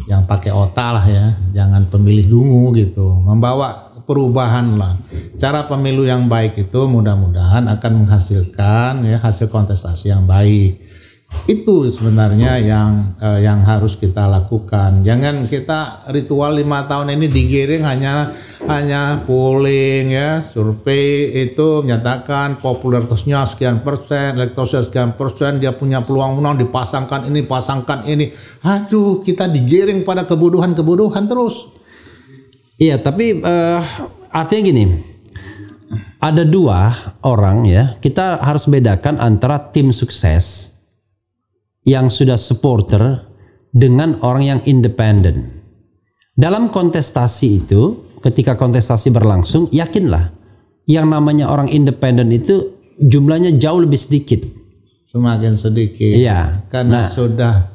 Speaker 2: yang pakai otak lah ya, jangan pemilih dungu gitu. Membawa perubahan lah. Cara pemilu yang baik itu mudah-mudahan akan menghasilkan ya hasil kontestasi yang baik. Itu sebenarnya yang harus kita lakukan. Jangan kita ritual 5 tahun ini digiring hanya polling ya, survei itu menyatakan popularitasnya sekian persen, elektoralnya sekian persen, dia punya peluang menang, dipasangkan ini. Aduh, kita digiring pada kebodohan terus.
Speaker 1: Iya, tapi artinya gini, ada 2 orang ya, kita harus bedakan antara tim sukses yang sudah supporter dengan orang yang independen. Dalam kontestasi itu, ketika kontestasi berlangsung, yakinlah yang namanya orang independen itu jumlahnya jauh lebih sedikit.
Speaker 2: Semakin sedikit.
Speaker 1: Iya.
Speaker 2: Karena sudah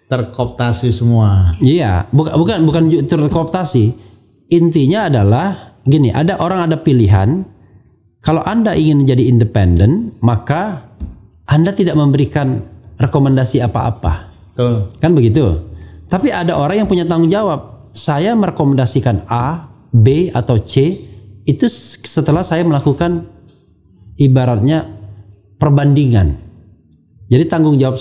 Speaker 2: terkooptasi semua.
Speaker 1: Iya, bukan terkooptasi. Intinya adalah gini, ada pilihan. Kalau Anda ingin jadi independen, maka Anda tidak memberikan rekomendasi apa-apa.
Speaker 2: Tuh.
Speaker 1: Kan begitu. Tapi ada orang yang punya tanggung jawab. Saya merekomendasikan A, B atau C itu setelah saya melakukan ibaratnya perbandingan. Jadi tanggung jawab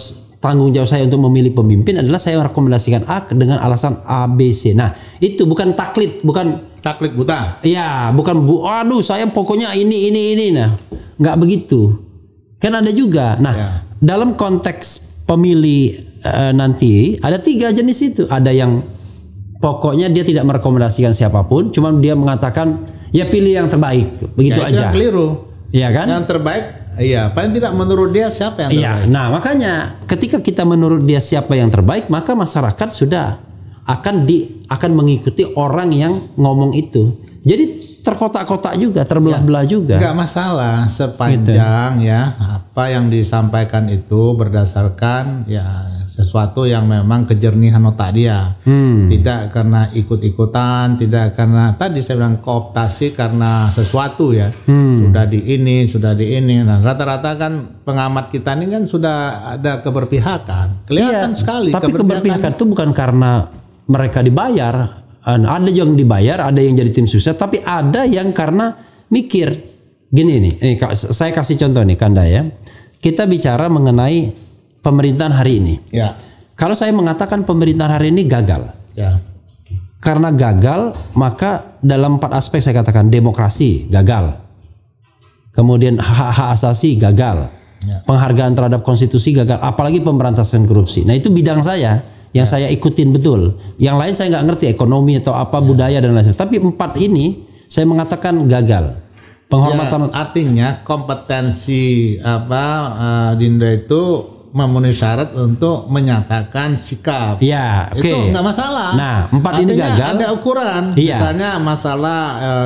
Speaker 1: saya untuk memilih pemimpin adalah saya merekomendasikan A dengan alasan A, B, C. Nah, itu bukan taklid, bukan
Speaker 2: taklid buta.
Speaker 1: Iya, bukan aduh saya pokoknya ini. Nah, nggak begitu. Kan ada juga. Nah, ya. Dalam konteks pemilih nanti ada 3 jenis itu. Ada yang pokoknya dia tidak merekomendasikan siapapun, cuma dia mengatakan ya pilih yang terbaik, begitu
Speaker 2: ya,
Speaker 1: aja.
Speaker 2: Yang keliru.
Speaker 1: Iya kan?
Speaker 2: Yang terbaik, iya. Paling tidak menurut dia siapa yang terbaik.
Speaker 1: Iya. Nah, makanya ketika kita menurut dia siapa yang terbaik, maka masyarakat sudah akan mengikuti orang yang ngomong itu. Jadi terkotak-kotak juga, terbelah-belah juga.
Speaker 2: Enggak masalah sepanjang gitu. Ya apa yang disampaikan itu berdasarkan ya sesuatu yang memang kejernihan otak dia. Tidak karena ikut-ikutan, tidak karena tadi saya bilang kooptasi karena sesuatu ya. Sudah di ini. Nah, rata-rata kan pengamat kita ini kan sudah ada keberpihakan. Kelihatan sekali.
Speaker 1: Tapi keberpihakan itu bukan karena mereka dibayar. Ada yang dibayar, ada yang jadi tim sukses, tapi ada yang karena mikir. Gini nih, saya kasih contoh nih Kanda ya. Kita bicara mengenai pemerintahan hari ini.
Speaker 2: Ya.
Speaker 1: Kalau saya mengatakan pemerintahan hari ini gagal.
Speaker 2: Ya.
Speaker 1: Karena gagal, maka dalam 4 aspek saya katakan demokrasi gagal. Kemudian hak-hak asasi gagal. Ya. Penghargaan terhadap konstitusi gagal, apalagi pemberantasan korupsi. Nah, itu bidang saya. Yang saya ikutin betul. Yang lain saya nggak ngerti ekonomi atau apa budaya dan lain-lain. Tapi 4 ini saya mengatakan gagal. Penghormatan
Speaker 2: artinya kompetensi Dinda itu memenuhi syarat untuk menyatakan sikap.
Speaker 1: Iya, oke.
Speaker 2: Itu nggak masalah.
Speaker 1: Nah, 4 ini gagal.
Speaker 2: Ada ukuran.
Speaker 1: Iya.
Speaker 2: Misalnya masalah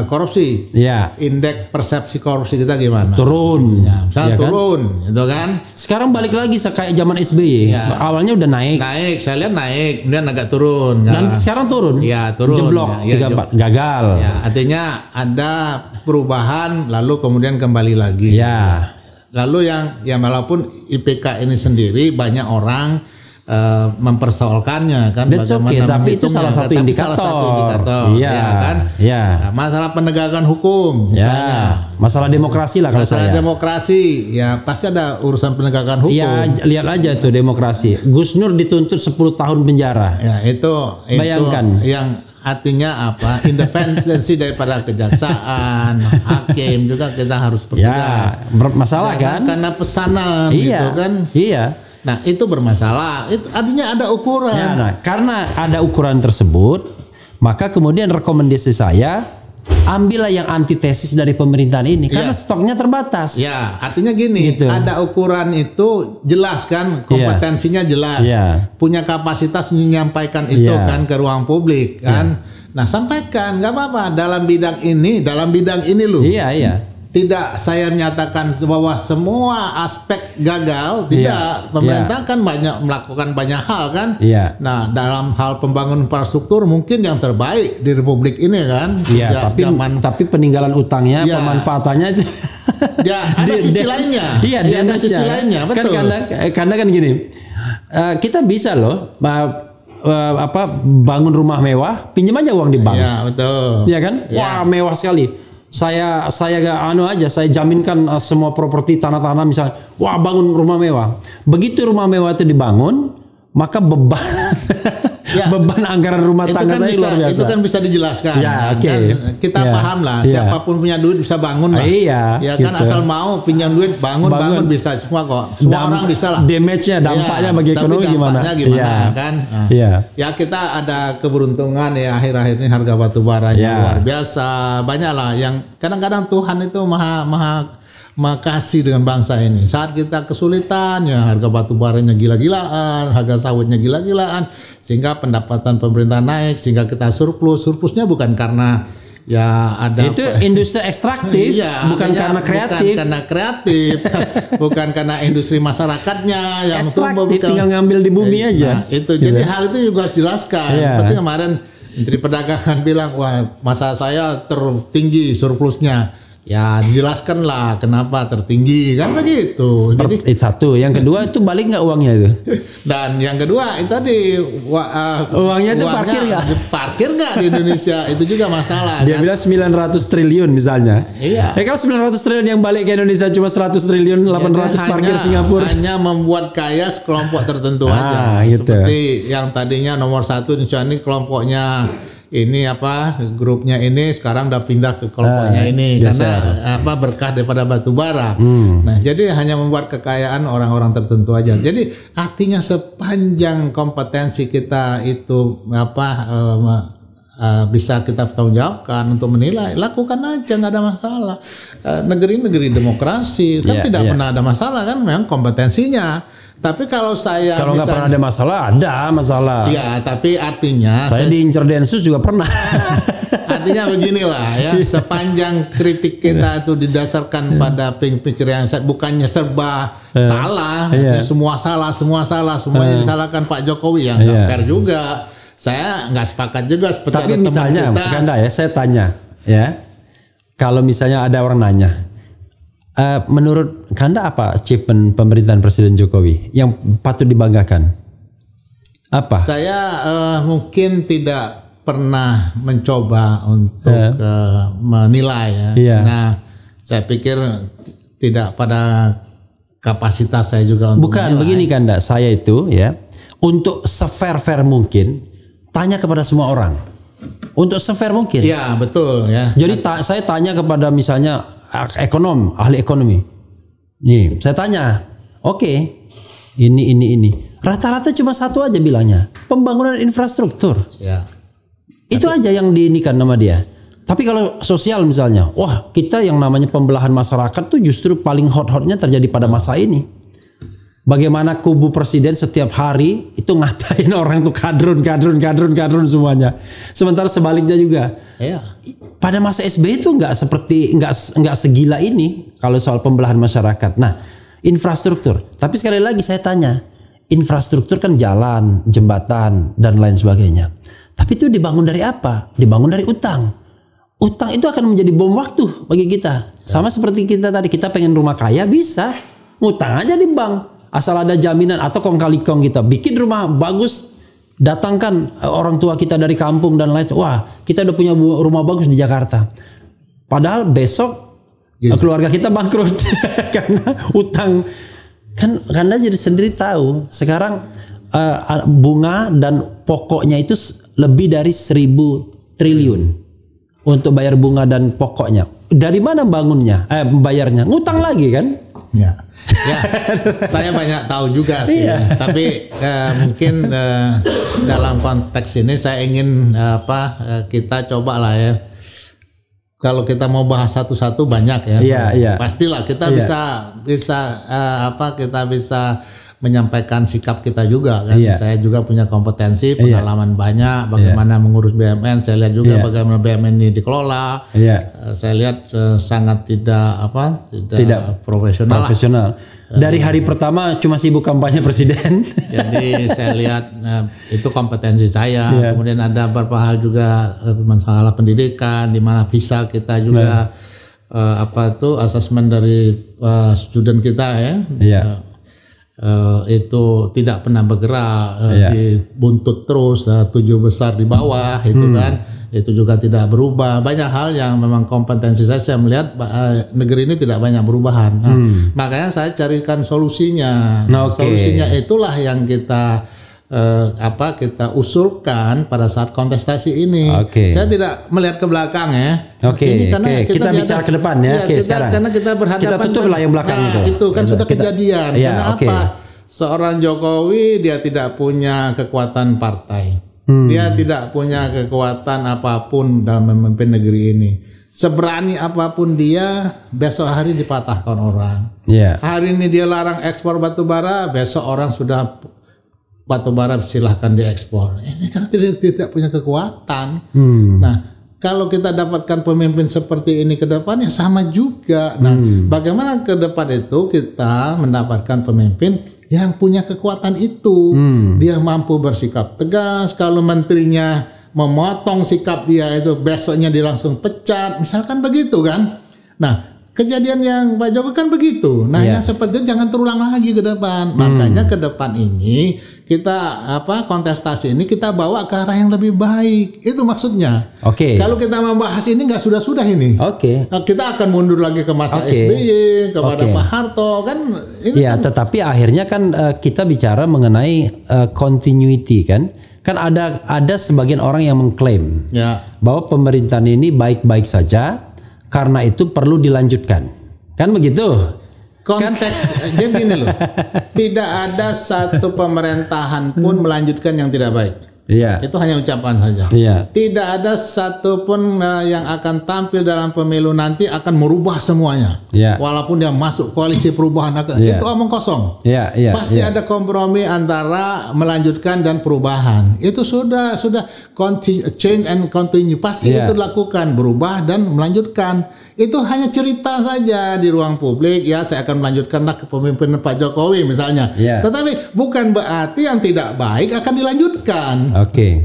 Speaker 2: korupsi.
Speaker 1: Iya.
Speaker 2: Indeks persepsi korupsi kita gimana?
Speaker 1: Turun.
Speaker 2: Ya, misalnya turun,
Speaker 1: kan?
Speaker 2: gitu kan?
Speaker 1: Sekarang balik lagi kayak zaman SBY. Ya. Awalnya udah naik.
Speaker 2: Saya lihat naik, kemudian agak turun.
Speaker 1: Dan sekarang turun.
Speaker 2: Iya, turun.
Speaker 1: Jeblok, 34. Gagal.
Speaker 2: Ya, artinya ada perubahan, lalu kemudian kembali lagi.
Speaker 1: Ya.
Speaker 2: Lalu yang walaupun IPK ini sendiri banyak orang mempersoalkannya kan.
Speaker 1: That's okay, tapi itu salah satu indikator. Iya
Speaker 2: ya kan.
Speaker 1: Iya.
Speaker 2: Nah, masalah penegakan hukum misalnya.
Speaker 1: Masalah demokrasi lah kalau
Speaker 2: masalah demokrasi ya pasti ada urusan penegakan hukum.
Speaker 1: Iya, lihat aja tuh demokrasi. Gus Nur dituntut 10 tahun penjara.
Speaker 2: Ya, itu
Speaker 1: bayangkan
Speaker 2: yang artinya apa? Independensi daripada kejaksaan, hakim juga kita harus bertegas.
Speaker 1: Ya, bermasalah kan?
Speaker 2: Karena pesanan
Speaker 1: gitu
Speaker 2: kan.
Speaker 1: Iya.
Speaker 2: Nah, itu bermasalah. Itu artinya ada ukuran.
Speaker 1: Ya, nah, karena ada ukuran tersebut, maka kemudian rekomendasi saya ambillah yang antitesis dari pemerintahan ini karena stoknya terbatas.
Speaker 2: Ya, artinya gini, gitu. Ada ukuran itu jelas kan, kompetensinya jelas. Punya kapasitas menyampaikan itu kan ke ruang publik kan. Nah, sampaikan, nggak apa-apa dalam bidang ini loh.
Speaker 1: Iya.
Speaker 2: Tidak saya menyatakan bahwa semua aspek gagal, tidak. Pemerintah kan melakukan banyak hal kan. Nah, dalam hal pembangunan infrastruktur mungkin yang terbaik di Republik ini kan.
Speaker 1: Iya, tapi peninggalan utangnya, pemanfaatannya itu
Speaker 2: ada sisi lainnya.
Speaker 1: Iya,
Speaker 2: ada sisi lainnya, betul.
Speaker 1: Karena kan gini, kita bisa loh bangun rumah mewah, pinjam aja uang di bank.
Speaker 2: Iya, betul.
Speaker 1: Iya kan? Wah, mewah sekali. Saya saya jaminkan semua properti tanah-tanah misalnya. Wah, bangun rumah mewah. Begitu rumah mewah itu dibangun, maka beban beban anggaran rumah tangga saya luar biasa.
Speaker 2: Itu kan bisa dijelaskan.
Speaker 1: Ya,
Speaker 2: kan? Kita paham lah. Siapapun punya duit bisa bangun lah.
Speaker 1: Iya.
Speaker 2: Ya kan, asal mau pinjam duit bangun bisa semua kok. Semua orang bisa lah.
Speaker 1: Damage-nya, dampaknya bagi ekonomi gimana?
Speaker 2: Kan? Ya kita ada keberuntungan ya akhir-akhir ini harga batu baranya luar biasa. Banyak lah yang kadang-kadang Tuhan itu maha makasih dengan bangsa ini. Saat kita kesulitan ya harga batu baranya gila-gilaan, harga sawitnya gila-gilaan, sehingga pendapatan pemerintah naik, sehingga kita surplusnya bukan karena ya ada
Speaker 1: itu industri ekstraktif, bukan karena kreatif, bukan karena industri masyarakatnya yang ekstraktif tinggal ngambil di bumi aja.
Speaker 2: Itu jadi hal itu juga harus dijelaskan. Seperti kemarin Menteri Perdagangan bilang, wah masa saya tertinggi surplusnya. Ya dijelaskanlah kenapa tertinggi kan begitu.
Speaker 1: Jadi satu, yang kedua itu balik nggak uangnya itu? Dan
Speaker 2: yang kedua itu tadi
Speaker 1: uangnya itu
Speaker 2: parkir nggak di Indonesia itu juga masalah.
Speaker 1: Dia bilang 900 triliun misalnya.
Speaker 2: Iya.
Speaker 1: Kalau 900 triliun yang balik ke Indonesia cuma 100 triliun 800 parkir Singapura.
Speaker 2: Hanya membuat kaya sekelompok tertentu aja.
Speaker 1: Gitu.
Speaker 2: Seperti yang tadinya nomor 1 Indonesia ini kelompoknya. Ini grupnya ini sekarang udah pindah ke kelompoknya ini karena berkah daripada batu bara. Nah, jadi hanya membuat kekayaan orang-orang tertentu aja. Jadi artinya sepanjang kompetensi kita itu bisa kita tanggungjawabkan untuk menilai, lakukan aja, nggak ada masalah. Negeri-negeri demokrasi kan tidak pernah ada masalah kan, memang kompetensinya. Tapi kalau
Speaker 1: nggak pernah ada masalah.
Speaker 2: Iya, tapi artinya
Speaker 1: saya diincar Densus juga pernah.
Speaker 2: Artinya beginilah ya, sepanjang kritik kita itu didasarkan pada pikiran yang bukannya serba salah, semua salah, semuanya disalahkan Pak Jokowi, yang nggak fair juga. Saya nggak sepakat juga seperti
Speaker 1: tapi misalnya, Kanda saya tanya ya, kalau misalnya ada orang nanya, menurut Kanda apa achievement pemerintahan Presiden Jokowi yang patut dibanggakan? Apa?
Speaker 2: Saya mungkin tidak pernah mencoba untuk menilai ya. Nah, saya pikir tidak pada kapasitas saya juga untuk
Speaker 1: menilai. Begini Kanda, saya itu ya untuk se-fair mungkin tanya kepada semua orang. Untuk se-fair mungkin.
Speaker 2: Iya, betul ya.
Speaker 1: Jadi saya tanya kepada misalnya ahli ekonomi. Nih, saya tanya, oke, ini. Rata-rata cuma satu aja bilangnya, pembangunan infrastruktur.
Speaker 2: Ya.
Speaker 1: Itu aja yang diinikan nama dia. Tapi kalau sosial misalnya, wah kita yang namanya pembelahan masyarakat tuh justru paling hot-hotnya terjadi pada masa ini. Bagaimana kubu presiden setiap hari itu ngatain orang tuh kadrun semuanya. Sementara sebaliknya juga.
Speaker 2: Iya.
Speaker 1: Pada masa SBY itu nggak segila ini kalau soal pembelahan masyarakat. Nah, infrastruktur. Tapi sekali lagi saya tanya, infrastruktur kan jalan, jembatan dan lain sebagainya. Tapi itu dibangun dari apa? Dibangun dari utang. Utang itu akan menjadi bom waktu bagi kita. Sama seperti kita tadi, kita pengen rumah kaya bisa, ngutang aja di bank. Asal ada jaminan atau kong kali kong kita bikin rumah bagus, datangkan orang tua kita dari kampung dan lain. Wah, kita udah punya rumah bagus di Jakarta. Padahal besok keluarga kita bangkrut karena utang. Kan Anda jadi sendiri tahu sekarang bunga dan pokoknya itu lebih dari 1.000 triliun untuk bayar bunga dan pokoknya. Dari mana bangunnya? Bayarnya ngutang lagi kan?
Speaker 2: Ya, saya banyak tahu juga sih. Tapi mungkin dalam konteks ini saya ingin kita coba lah ya. Kalau kita mau bahas satu-satu banyak ya. Pastilah kita kita bisa menyampaikan sikap kita juga kan. Saya juga punya kompetensi, pengalaman banyak bagaimana mengurus BUMN. Saya lihat juga bagaimana BUMN ini dikelola. Saya lihat sangat tidak profesional.
Speaker 1: Dari hari pertama cuma sibuk kampanye presiden.
Speaker 2: Jadi saya lihat itu kompetensi saya. Kemudian ada beberapa hal juga masalah pendidikan, di mana visa kita juga asesmen dari student kita ya. itu tidak pernah bergerak, dibuntut terus, 7 besar di bawah, itu kan, itu juga tidak berubah. Banyak hal yang memang kompetensi saya melihat negeri ini tidak banyak perubahan. Makanya saya carikan solusinya. Solusinya itulah yang kita kita usulkan pada saat kontestasi ini. Saya tidak melihat ke belakang ya.
Speaker 1: Kita bicara ke depan ya. Sekarang
Speaker 2: karena kita berhadapan.
Speaker 1: Kita tutup lah yang belakang
Speaker 2: itu kan sudah kejadian. Karena apa? Seorang Jokowi dia tidak punya kekuatan partai. Dia tidak punya kekuatan apapun dalam memimpin negeri ini. Seberani apapun dia, besok hari dipatahkan orang. Hari ini dia larang ekspor batu bara, besok orang sudah batu bara silahkan diekspor. Ini karena tidak punya kekuatan. Nah, kalau kita dapatkan pemimpin seperti ini ke depannya sama juga. Nah, bagaimana ke depan itu kita mendapatkan pemimpin yang punya kekuatan itu. Dia mampu bersikap tegas. Kalau menterinya memotong sikap dia itu, besoknya dia langsung pecat. Misalkan begitu kan. Nah, kejadian yang Pak Jokowi kan begitu. Nah, yang seperti itu jangan terulang lagi ke depan. Makanya ke depan ini kita kontestasi ini kita bawa ke arah yang lebih baik. Itu maksudnya. Kalau kita membahas ini nggak sudah ini. Kita akan mundur lagi ke masa SBY, kepada Pak Harto kan. Ini kan.
Speaker 1: Tetapi akhirnya kan kita bicara mengenai continuity kan. Kan ada sebagian orang yang mengklaim bahwa pemerintahan ini baik-baik saja. Karena itu perlu dilanjutkan, kan begitu?
Speaker 2: Konteks jadi gini loh, tidak ada satu pemerintahan pun melanjutkan yang tidak baik. Itu hanya ucapan saja. Tidak ada satu pun yang akan tampil dalam pemilu nanti akan merubah semuanya. Walaupun dia masuk koalisi perubahan, itu omong kosong. Pasti ada kompromi antara melanjutkan dan perubahan. Itu sudah change and continue. Pasti itu dilakukan, berubah dan melanjutkan. Itu hanya cerita saja di ruang publik. Ya, saya akan melanjutkanlah kepemimpinan Pak Jokowi misalnya. Tetapi bukan berarti yang tidak baik akan dilanjutkan.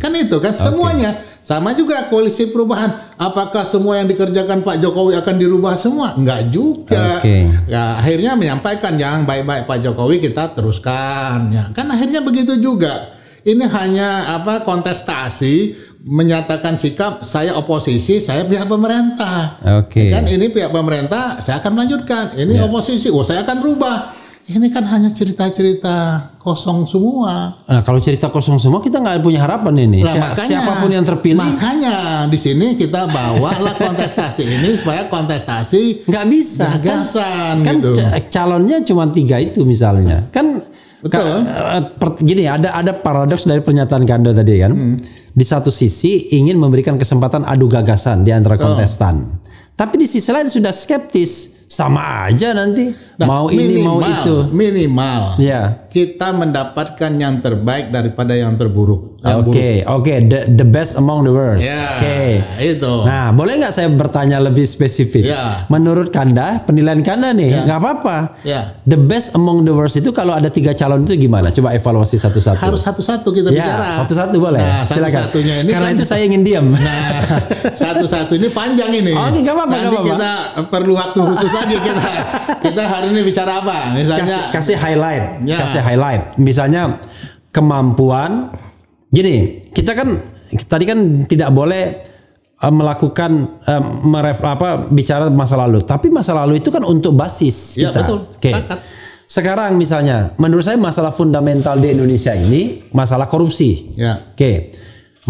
Speaker 2: Kan itu kan semuanya sama juga koalisi perubahan. Apakah semua yang dikerjakan Pak Jokowi akan dirubah semua? Enggak juga. Ya, akhirnya menyampaikan yang baik-baik Pak Jokowi kita teruskan. Ya, kan akhirnya begitu juga. Ini hanya kontestasi, menyatakan sikap saya oposisi, saya pihak pemerintah. Kan ini pihak pemerintah, saya akan melanjutkan. Ini oposisi, saya akan rubah. Ini kan hanya cerita-cerita kosong semua.
Speaker 1: Nah, kalau cerita kosong semua kita nggak punya harapan ini. Siapapun yang terpilih.
Speaker 2: Makanya di sini kita bawalah kontestasi ini supaya kontestasi
Speaker 1: nggak bisa
Speaker 2: gagasan
Speaker 1: kan
Speaker 2: gitu.
Speaker 1: Calonnya cuma 3 itu misalnya. Kan gini ada paradoks dari pernyataan Kando tadi kan. Di satu sisi ingin memberikan kesempatan adu gagasan di antara kontestan. Tapi di sisi lain sudah skeptis. Sama aja nanti mau ini mau itu.
Speaker 2: Minimal kita mendapatkan yang terbaik daripada yang terburuk.
Speaker 1: The best among the worst.
Speaker 2: Itu.
Speaker 1: Nah, boleh nggak saya bertanya lebih spesifik? Menurut Kanda, penilaian Kanda nih, nggak apa-apa. The best among the worst itu kalau ada 3 calon itu gimana? Coba evaluasi satu-satu.
Speaker 2: Harus satu-satu kita bicara.
Speaker 1: Satu-satu boleh.
Speaker 2: Nah,
Speaker 1: silakan.
Speaker 2: Ini
Speaker 1: karena
Speaker 2: kan,
Speaker 1: itu saya ingin diam.
Speaker 2: Nah, satu-satu ini panjang ini.
Speaker 1: Nggak apa-apa.
Speaker 2: Nanti kita perlu waktu khusus lagi kita hari ini bicara apa? Misalnya
Speaker 1: kasih highlight. Kasih highlight. Misalnya kemampuan. Gini, kita kan tadi kan tidak boleh melakukan bicara masa lalu. Tapi masa lalu itu kan untuk basis kita.
Speaker 2: Betul.
Speaker 1: Sekarang misalnya, menurut saya masalah fundamental di Indonesia ini masalah korupsi.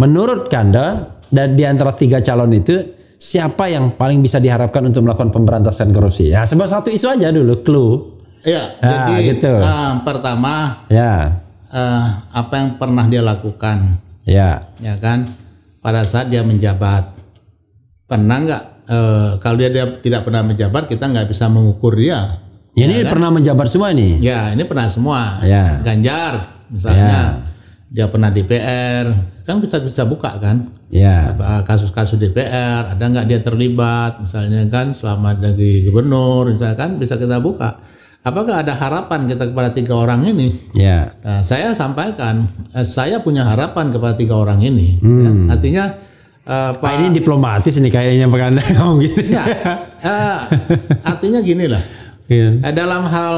Speaker 1: Menurut Kanda, dan di antara 3 calon itu siapa yang paling bisa diharapkan untuk melakukan pemberantasan korupsi? Ya, sebab satu isu aja dulu, clue.
Speaker 2: Jadi
Speaker 1: gitu.
Speaker 2: Pertama, apa yang pernah dia lakukan? Ya kan, pada saat dia menjabat, pernah nggak? Kalau dia tidak pernah menjabat, kita nggak bisa mengukur dia.
Speaker 1: Ini kan? Pernah menjabat semua ini?
Speaker 2: Ya, ini pernah semua. Ganjar, misalnya, dia pernah DPR, kan bisa buka kan? Kasus-kasus DPR, ada nggak dia terlibat, misalnya kan selama dari gubernur, misalkan bisa kita buka. Apakah ada harapan kita kepada 3 orang ini? Nah, saya sampaikan, saya punya harapan kepada 3 orang ini. Artinya,
Speaker 1: Pak ini diplomatis nih kayaknya Pak Kanda ngomong gini.
Speaker 2: Artinya gini lah, Dalam hal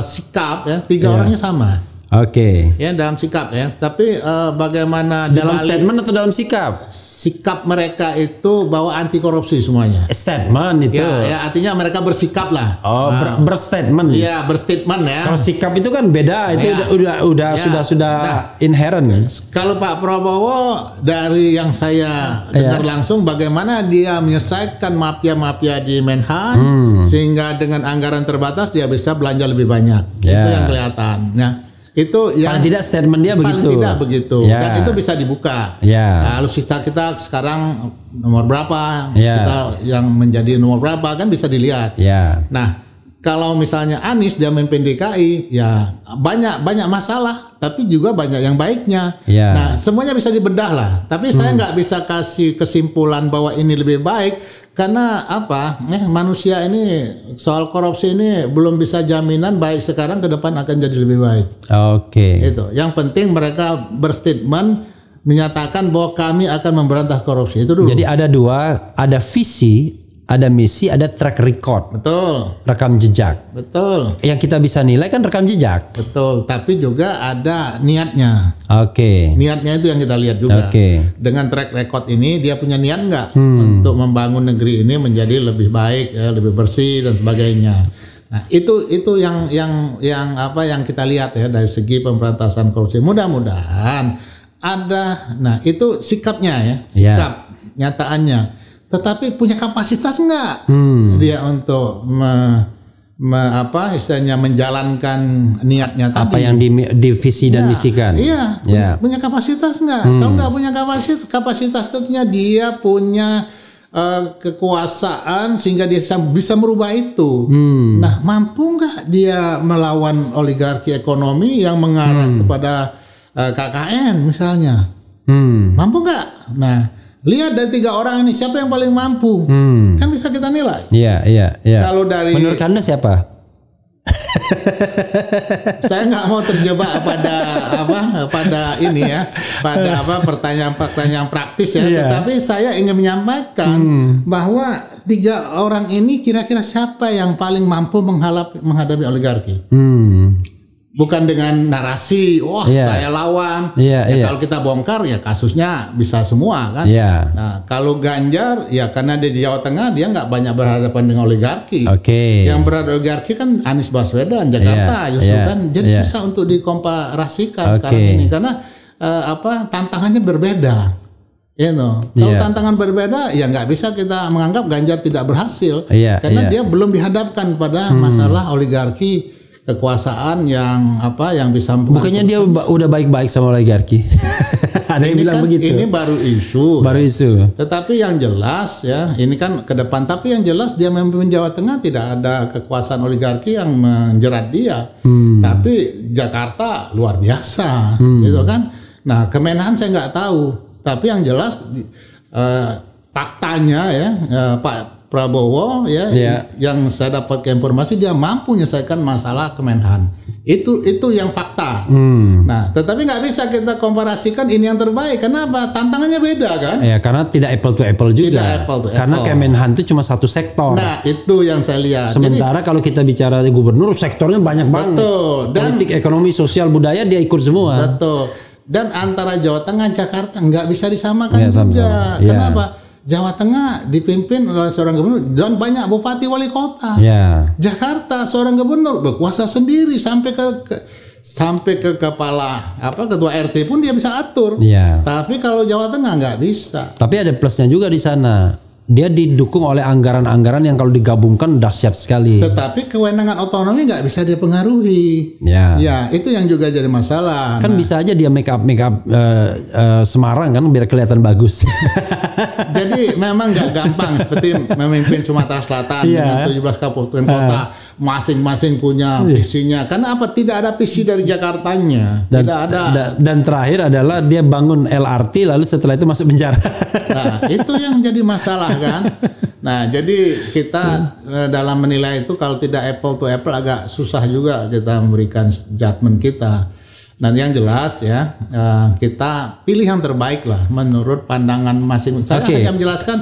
Speaker 2: sikap ya, tiga orangnya sama.
Speaker 1: Oke.
Speaker 2: Ya dalam sikap ya. Tapi bagaimana
Speaker 1: dalam statement atau dalam sikap?
Speaker 2: Sikap mereka itu bahwa anti korupsi semuanya.
Speaker 1: Statement itu.
Speaker 2: Ya artinya mereka bersikap lah.
Speaker 1: Oh, berstatement.
Speaker 2: Iya, berstatement ya.
Speaker 1: Kalau sikap itu kan beda, itu sudah inherent.
Speaker 2: Kalau Pak Prabowo dari yang saya dengar langsung bagaimana dia menyelesaikan mafia-mafia di Menhan sehingga dengan anggaran terbatas dia bisa belanja lebih banyak. Itu yang kelihatan. Ya. Itu yang
Speaker 1: paling tidak statement dia begitu.
Speaker 2: Paling tidak begitu. Dan itu bisa dibuka. Nah, alutsista kita sekarang nomor berapa? Kita yang menjadi nomor berapa kan bisa dilihat. Nah, kalau misalnya Anies dia memimpin DKI, ya banyak masalah, tapi juga banyak yang baiknya. Nah, semuanya bisa dibedah lah. Tapi saya nggak bisa kasih kesimpulan bahwa ini lebih baik. Karena apa? Manusia ini soal korupsi ini belum bisa jaminan baik sekarang ke depan akan jadi lebih baik.
Speaker 1: Oke.
Speaker 2: Itu. Yang penting mereka berstatement menyatakan bahwa kami akan memberantas korupsi. Itu dulu.
Speaker 1: Jadi ada dua, ada visi, ada misi, ada track record.
Speaker 2: Betul.
Speaker 1: Rekam jejak.
Speaker 2: Betul.
Speaker 1: Yang kita bisa nilai kan rekam jejak.
Speaker 2: Betul. Tapi juga ada niatnya.
Speaker 1: Oke.
Speaker 2: Niatnya itu yang kita lihat juga. Dengan track record ini dia punya niat nggak untuk membangun negeri ini menjadi lebih baik, ya, lebih bersih dan sebagainya. Nah itu yang apa yang kita lihat ya dari segi pemberantasan korupsi. Mudah-mudahan ada. Nah itu sikapnya ya, sikap nyataannya. Tetapi punya kapasitas nggak dia untuk istilahnya menjalankan niatnya tadi.
Speaker 1: Apa yang divisi dan misikan.
Speaker 2: Iya, punya kapasitas nggak? Kalau nggak punya kapasitas tentunya dia punya kekuasaan sehingga dia bisa merubah itu. Nah, mampu nggak dia melawan oligarki ekonomi yang mengarah kepada KKN misalnya? Mampu nggak? Nah, lihat dari tiga orang ini siapa yang paling mampu, kan bisa kita nilai.
Speaker 1: Iya.
Speaker 2: Kalau dari
Speaker 1: menurut Anda siapa?
Speaker 2: Saya nggak mau terjebak pada ini ya, pada pertanyaan praktis ya. Tetapi saya ingin menyampaikan bahwa tiga orang ini kira-kira siapa yang paling mampu menghadapi oligarki. Bukan dengan narasi, saya lawan. Kalau kita bongkar ya kasusnya bisa semua kan. Nah kalau Ganjar ya karena dia di Jawa Tengah dia nggak banyak berhadapan dengan oligarki. Yang berhadapan oligarki kan Anies Baswedan Jakarta, kan. Jadi susah untuk dikomparasikan sekarang ini karena tantangannya berbeda. Kalau tantangan berbeda ya nggak bisa kita menganggap Ganjar tidak berhasil karena dia belum dihadapkan pada masalah oligarki. Kekuasaan yang bisa
Speaker 1: bukannya dia udah baik-baik sama oligarki. Ada yang bilang begitu.
Speaker 2: Ini baru isu. Tetapi yang jelas ya, ini kan ke depan. Tapi yang jelas dia memimpin Jawa Tengah tidak ada kekuasaan oligarki yang menjerat dia. Tapi Jakarta luar biasa, gitu kan. Nah, Kemenhan saya nggak tahu. Tapi yang jelas faktanya ya, Pak Prabowo yang saya dapat informasi dia mampu menyelesaikan masalah Kemenhan. Itu yang fakta. Nah, tetapi nggak bisa kita komparasikan ini yang terbaik. Kenapa? Tantangannya beda kan?
Speaker 1: Ya, karena tidak apple to apple juga.
Speaker 2: Tidak apple to apple.
Speaker 1: Karena Kemenhan itu cuma satu sektor.
Speaker 2: Nah, itu yang saya lihat.
Speaker 1: Sementara kalau kita bicara gubernur, sektornya banyak banget.
Speaker 2: Betul. Dan
Speaker 1: politik, ekonomi, sosial, budaya dia ikut semua.
Speaker 2: Betul. Dan antara Jawa Tengah, Jakarta nggak bisa disamakan juga. Kenapa? Jawa Tengah dipimpin oleh seorang gubernur dan banyak bupati wali kota. Jakarta seorang gubernur berkuasa sendiri sampai ke kepala ketua RT pun dia bisa atur. Tapi kalau Jawa Tengah nggak bisa.
Speaker 1: Tapi ada plusnya juga di sana. Dia didukung oleh anggaran-anggaran yang kalau digabungkan dahsyat sekali.
Speaker 2: Tetapi kewenangan otonomi nggak bisa dipengaruhi. Ya, itu yang juga jadi masalah.
Speaker 1: Kan bisa aja dia make up Semarang kan biar kelihatan bagus.
Speaker 2: Jadi memang nggak gampang seperti memimpin Sumatera Selatan dengan 17 kabupaten kota. Masing-masing punya visinya. Karena apa? Tidak ada visi dari Jakartanya. Tidak ada.
Speaker 1: Dan terakhir adalah dia bangun LRT lalu setelah itu masuk penjara.
Speaker 2: Nah, itu yang jadi masalah kan. Nah, jadi kita dalam menilai itu kalau tidak apple to apple agak susah juga kita memberikan judgement kita. Dan yang jelas ya kita pilih yang terbaik lah menurut pandangan masing-masing. Saya hanya menjelaskan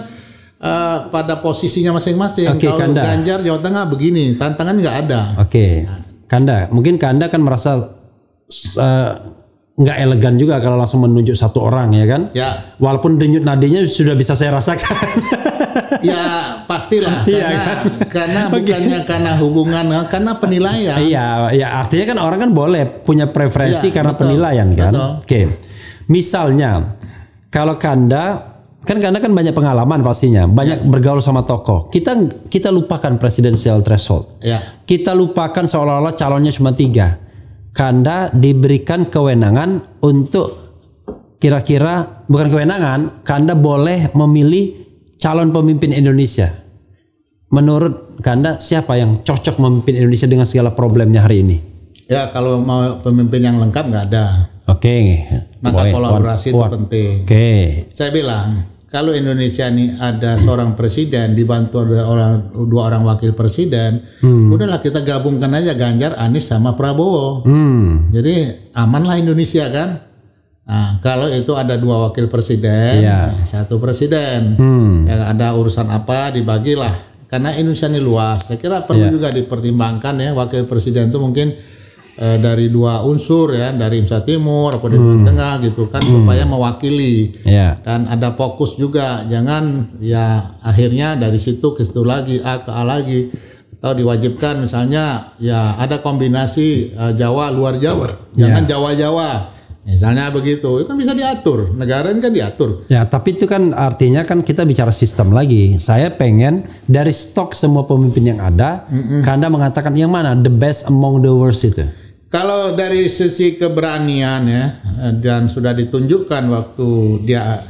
Speaker 2: pada posisinya masing-masing.
Speaker 1: Oke,
Speaker 2: Kalau
Speaker 1: Kanda.
Speaker 2: Ganjar Jawa Tengah begini, tantangan nggak ada.
Speaker 1: Oke, Kanda, mungkin Kanda kan merasa nggak elegan juga kalau langsung menunjuk satu orang ya kan?
Speaker 2: Ya,
Speaker 1: Walaupun denyut nadinya sudah bisa saya rasakan.
Speaker 2: ya pastilah
Speaker 1: Iya,
Speaker 2: karena bukannya karena hubungan, karena penilaian.
Speaker 1: Iya, ya artinya kan orang kan boleh punya preferensi
Speaker 2: Iya,
Speaker 1: karena
Speaker 2: betul,
Speaker 1: penilaian kan.
Speaker 2: betul.
Speaker 1: Oke, misalnya kalau Kanda kan banyak pengalaman pastinya, banyak bergaul sama tokoh. Kita lupakan presidensial threshold.
Speaker 2: Ya,
Speaker 1: Kita lupakan seolah-olah calonnya cuma 3. Kanda diberikan kewenangan untuk kira-kira bukan kewenangan, Kanda boleh memilih calon pemimpin Indonesia. Menurut Kanda siapa yang cocok memimpin Indonesia dengan segala problemnya hari ini?
Speaker 2: ya kalau mau pemimpin yang lengkap nggak ada.
Speaker 1: Oke.
Speaker 2: Maka kolaborasi itu penting.
Speaker 1: Oke.
Speaker 2: Saya bilang kalau Indonesia ini ada seorang presiden dibantu oleh dua orang wakil presiden, udahlah kita gabungkan aja Ganjar, Anies sama Prabowo. Jadi amanlah Indonesia kan. Nah, kalau itu ada 2 wakil presiden,
Speaker 1: Iya.
Speaker 2: 1 presiden, ya, ada urusan apa dibagilah. Karena Indonesia ini luas, saya kira perlu juga dipertimbangkan ya wakil presiden itu mungkin dari 2 unsur ya, dari Indonesia Timur atau dari Tengah gitu kan, supaya mewakili.
Speaker 1: Ya.
Speaker 2: Dan ada fokus juga, jangan ya akhirnya dari situ ke situ lagi, A ke A lagi, atau diwajibkan misalnya ya ada kombinasi Jawa luar Jawa, jangan Jawa-Jawa, misalnya begitu, itu kan bisa diatur, negara ini kan diatur.
Speaker 1: Ya, tapi itu kan artinya kan kita bicara sistem lagi. Saya pengen dari stok semua pemimpin yang ada, Kanda mengatakan yang mana the best among the worst itu.
Speaker 2: Kalau dari sisi keberanian ya, dan sudah ditunjukkan waktu dia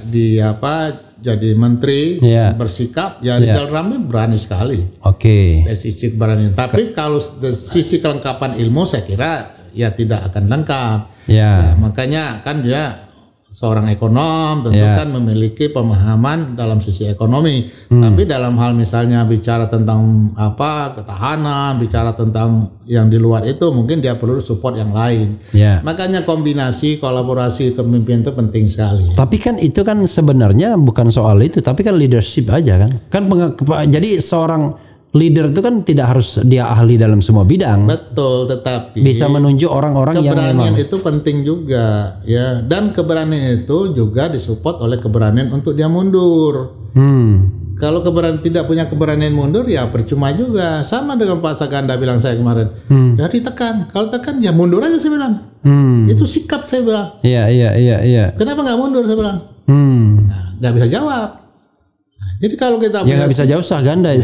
Speaker 2: jadi menteri, bersikap, ya Rizal Ramli berani sekali.
Speaker 1: Oke.
Speaker 2: Dari sisi keberanian. Tapi kalau dari sisi kelengkapan ilmu saya kira ya tidak akan lengkap. Ya, makanya kan dia seorang ekonom, tentu kan memiliki pemahaman dalam sisi ekonomi. Tapi dalam hal misalnya bicara tentang ketahanan, bicara tentang yang di luar itu, mungkin dia perlu support yang lain. Makanya kombinasi, kolaborasi kepemimpinan itu penting sekali.
Speaker 1: Tapi kan itu kan sebenarnya bukan soal itu, tapi kan leadership aja kan. Jadi seorang leader itu kan tidak harus dia ahli dalam semua bidang.
Speaker 2: Betul, tetapi
Speaker 1: bisa menunjuk orang-orang yang memang
Speaker 2: keberanian itu penting juga ya, dan keberanian itu juga disupport oleh keberanian untuk dia mundur. Kalau tidak punya keberanian mundur ya percuma juga. Sama dengan Pak Saganda bilang saya kemarin, ya ditekan. Kalau tekan ya mundur aja saya bilang. Itu sikap saya bilang.
Speaker 1: Iya.
Speaker 2: Kenapa nggak mundur saya bilang? Nah, nggak bisa jawab. Jadi kalau kita
Speaker 1: ya nggak bisa jauh Saganda ya.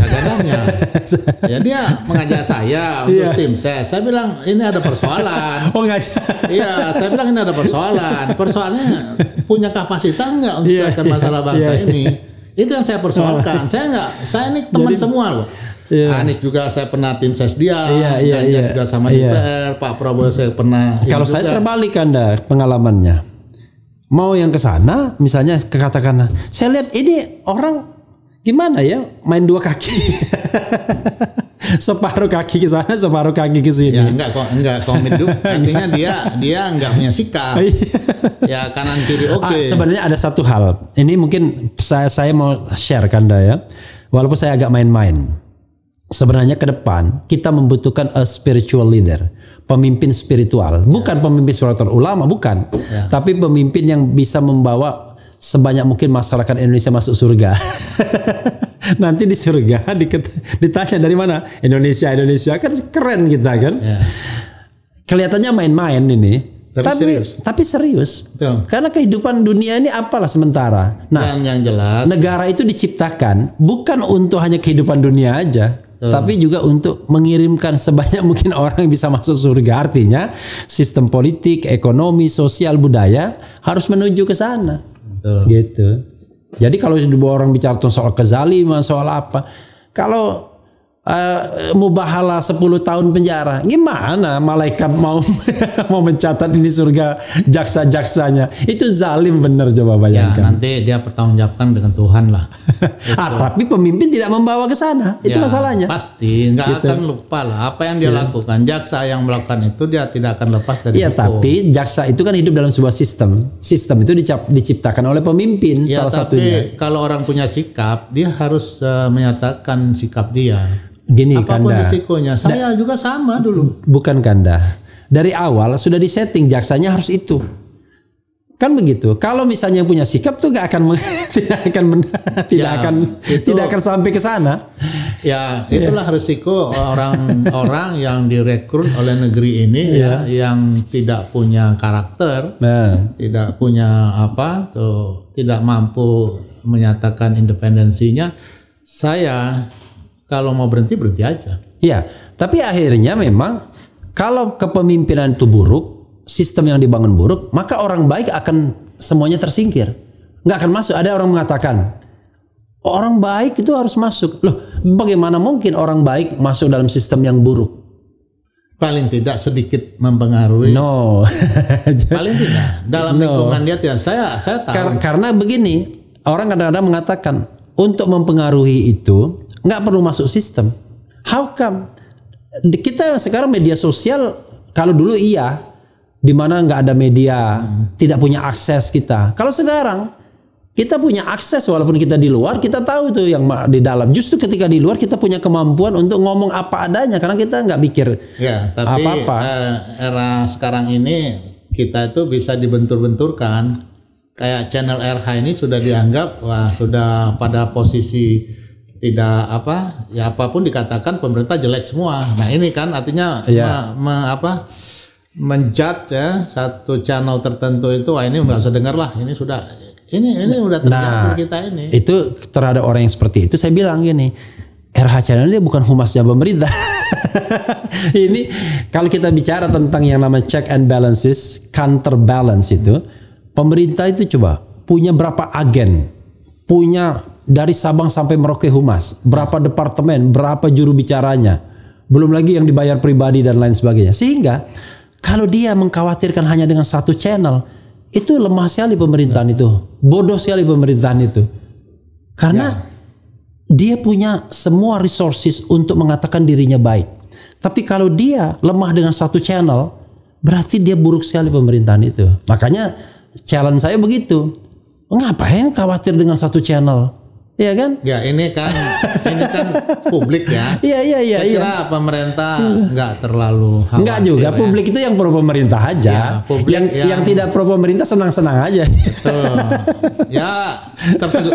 Speaker 2: Ya dia mengajak saya untuk tim saya bilang ini ada persoalan.
Speaker 1: Oh ngajak.
Speaker 2: Iya, saya bilang ini ada persoalan. Persoalannya punya kapasitas nggak untuk menyelesaikan masalah bangsa ini? Itu yang saya persoalkan. Saya ini teman semua loh. Anies juga saya pernah tim ses dia, Ganjar juga sama DPR, Pak Prabowo saya pernah.
Speaker 1: Kalau saya terbalik Anda pengalamannya. Mau yang ke sana, misalnya katakanlah, saya lihat ini orang gimana ya main 2 kaki. Separuh kaki ke sana, separuh kaki ke sini.
Speaker 2: Ya enggak komit dulu. Artinya dia enggak punya sikap. Ya kanan kiri oke.
Speaker 1: Sebenarnya ada satu hal. Ini mungkin saya mau share Kanda ya. Walaupun saya agak main-main. Sebenarnya ke depan kita membutuhkan a spiritual leader, pemimpin spiritual. Bukan pemimpin spiritual ulama, bukan. Tapi pemimpin yang bisa membawa sebanyak mungkin masyarakat Indonesia masuk surga. Nanti di surga ditanya dari mana? Indonesia kan keren kita kan. Kelihatannya main-main ini. Tapi serius.
Speaker 2: Betul.
Speaker 1: Karena kehidupan dunia ini apalah sementara. Nah,
Speaker 2: dan yang jelas
Speaker 1: negara itu diciptakan bukan untuk hanya kehidupan dunia aja. Tapi juga untuk mengirimkan sebanyak mungkin orang yang bisa masuk surga. Artinya sistem politik, ekonomi, sosial, budaya harus menuju ke sana. Gitu. Jadi kalau orang bicara soal kezaliman, soal apa, kalau mubahala 10 tahun penjara. Gimana malaikat mau mau mencatat ini surga jaksa-jaksanya? Itu zalim bener, coba
Speaker 2: Ya
Speaker 1: bayangkan.
Speaker 2: nanti dia pertanggungjawabkan dengan Tuhan lah.
Speaker 1: Tapi pemimpin tidak membawa ke sana. Itu
Speaker 2: Ya,
Speaker 1: masalahnya.
Speaker 2: pasti nggak akan lupa lah apa yang dia lakukan. Jaksa yang melakukan itu dia tidak akan lepas dari
Speaker 1: Iya,
Speaker 2: hukum.
Speaker 1: tapi jaksa itu kan hidup dalam sebuah sistem. Sistem itu diciptakan oleh pemimpin
Speaker 2: Ya,
Speaker 1: salah
Speaker 2: tapi
Speaker 1: satunya.
Speaker 2: kalau orang punya sikap, dia harus menyatakan sikap dia.
Speaker 1: Gini
Speaker 2: Apapun
Speaker 1: Kanda,
Speaker 2: risikonya. Saya juga sama dulu.
Speaker 1: bukan Kanda. Dari awal sudah disetting jaksanya harus itu. Kan begitu. Kalau misalnya yang punya sikap tuh nggak akan tidak akan sampai ke sana.
Speaker 2: Ya, itulah risiko orang-orang yang direkrut oleh negeri ini ya, yang tidak punya karakter,
Speaker 1: Nah,
Speaker 2: tidak punya tidak mampu menyatakan independensinya. Saya kalau mau berhenti aja.
Speaker 1: iya. Tapi akhirnya memang kalau kepemimpinan itu buruk, sistem yang dibangun buruk, maka orang baik akan semuanya tersingkir. Nggak akan masuk. Ada orang mengatakan, orang baik itu harus masuk. Loh, bagaimana mungkin orang baik masuk dalam sistem yang buruk?
Speaker 2: Paling tidak sedikit mempengaruhi.
Speaker 1: No.
Speaker 2: Paling tidak dalam lingkungan dia tidak. Saya tahu.
Speaker 1: Karena begini, orang kadang-kadang mengatakan untuk mempengaruhi itu nggak perlu masuk sistem. How come? Kita sekarang media sosial, kalau dulu iya, di mana nggak ada media, tidak punya akses kita. Kalau sekarang kita punya akses, walaupun kita di luar, kita tahu tuh yang di dalam. Justru ketika di luar kita punya kemampuan untuk ngomong apa adanya, karena kita nggak mikir
Speaker 2: Ya, tapi
Speaker 1: apa-apa.
Speaker 2: Era sekarang ini kita itu bisa dibentur-benturkan. Kayak channel RH ini sudah dianggap sudah pada posisi tidak apapun dikatakan pemerintah jelek semua. Nah ini kan artinya menjudge ya satu channel tertentu itu, ini nggak usah dengar lah. Ini udah terjadi kita ini.
Speaker 1: Itu terhadap orang yang seperti itu saya bilang gini, RH Channel dia bukan humasnya pemerintah. Ini kalau kita bicara tentang yang namanya check and balances, counterbalance itu, pemerintah itu coba punya berapa agen, punya dari Sabang sampai Merauke Humas, berapa departemen, berapa juru bicaranya, belum lagi yang dibayar pribadi dan lain sebagainya. Sehingga kalau dia mengkhawatirkan hanya dengan satu channel, itu lemah sekali pemerintahan itu, bodoh sekali pemerintahan itu, karena dia punya semua resources untuk mengatakan dirinya baik. Tapi kalau dia lemah dengan satu channel, berarti dia buruk sekali pemerintahan itu. Makanya challenge saya begitu. Ngapain khawatir dengan satu channel? Iya kan?
Speaker 2: Ya ini kan publik ya.
Speaker 1: Iya.
Speaker 2: Saya kira pemerintah nggak terlalu khawatir.
Speaker 1: Enggak juga,
Speaker 2: ya.
Speaker 1: publik itu yang pro pemerintah aja.
Speaker 2: Ya, publik
Speaker 1: yang tidak pro pemerintah senang-senang aja.
Speaker 2: Betul. Ya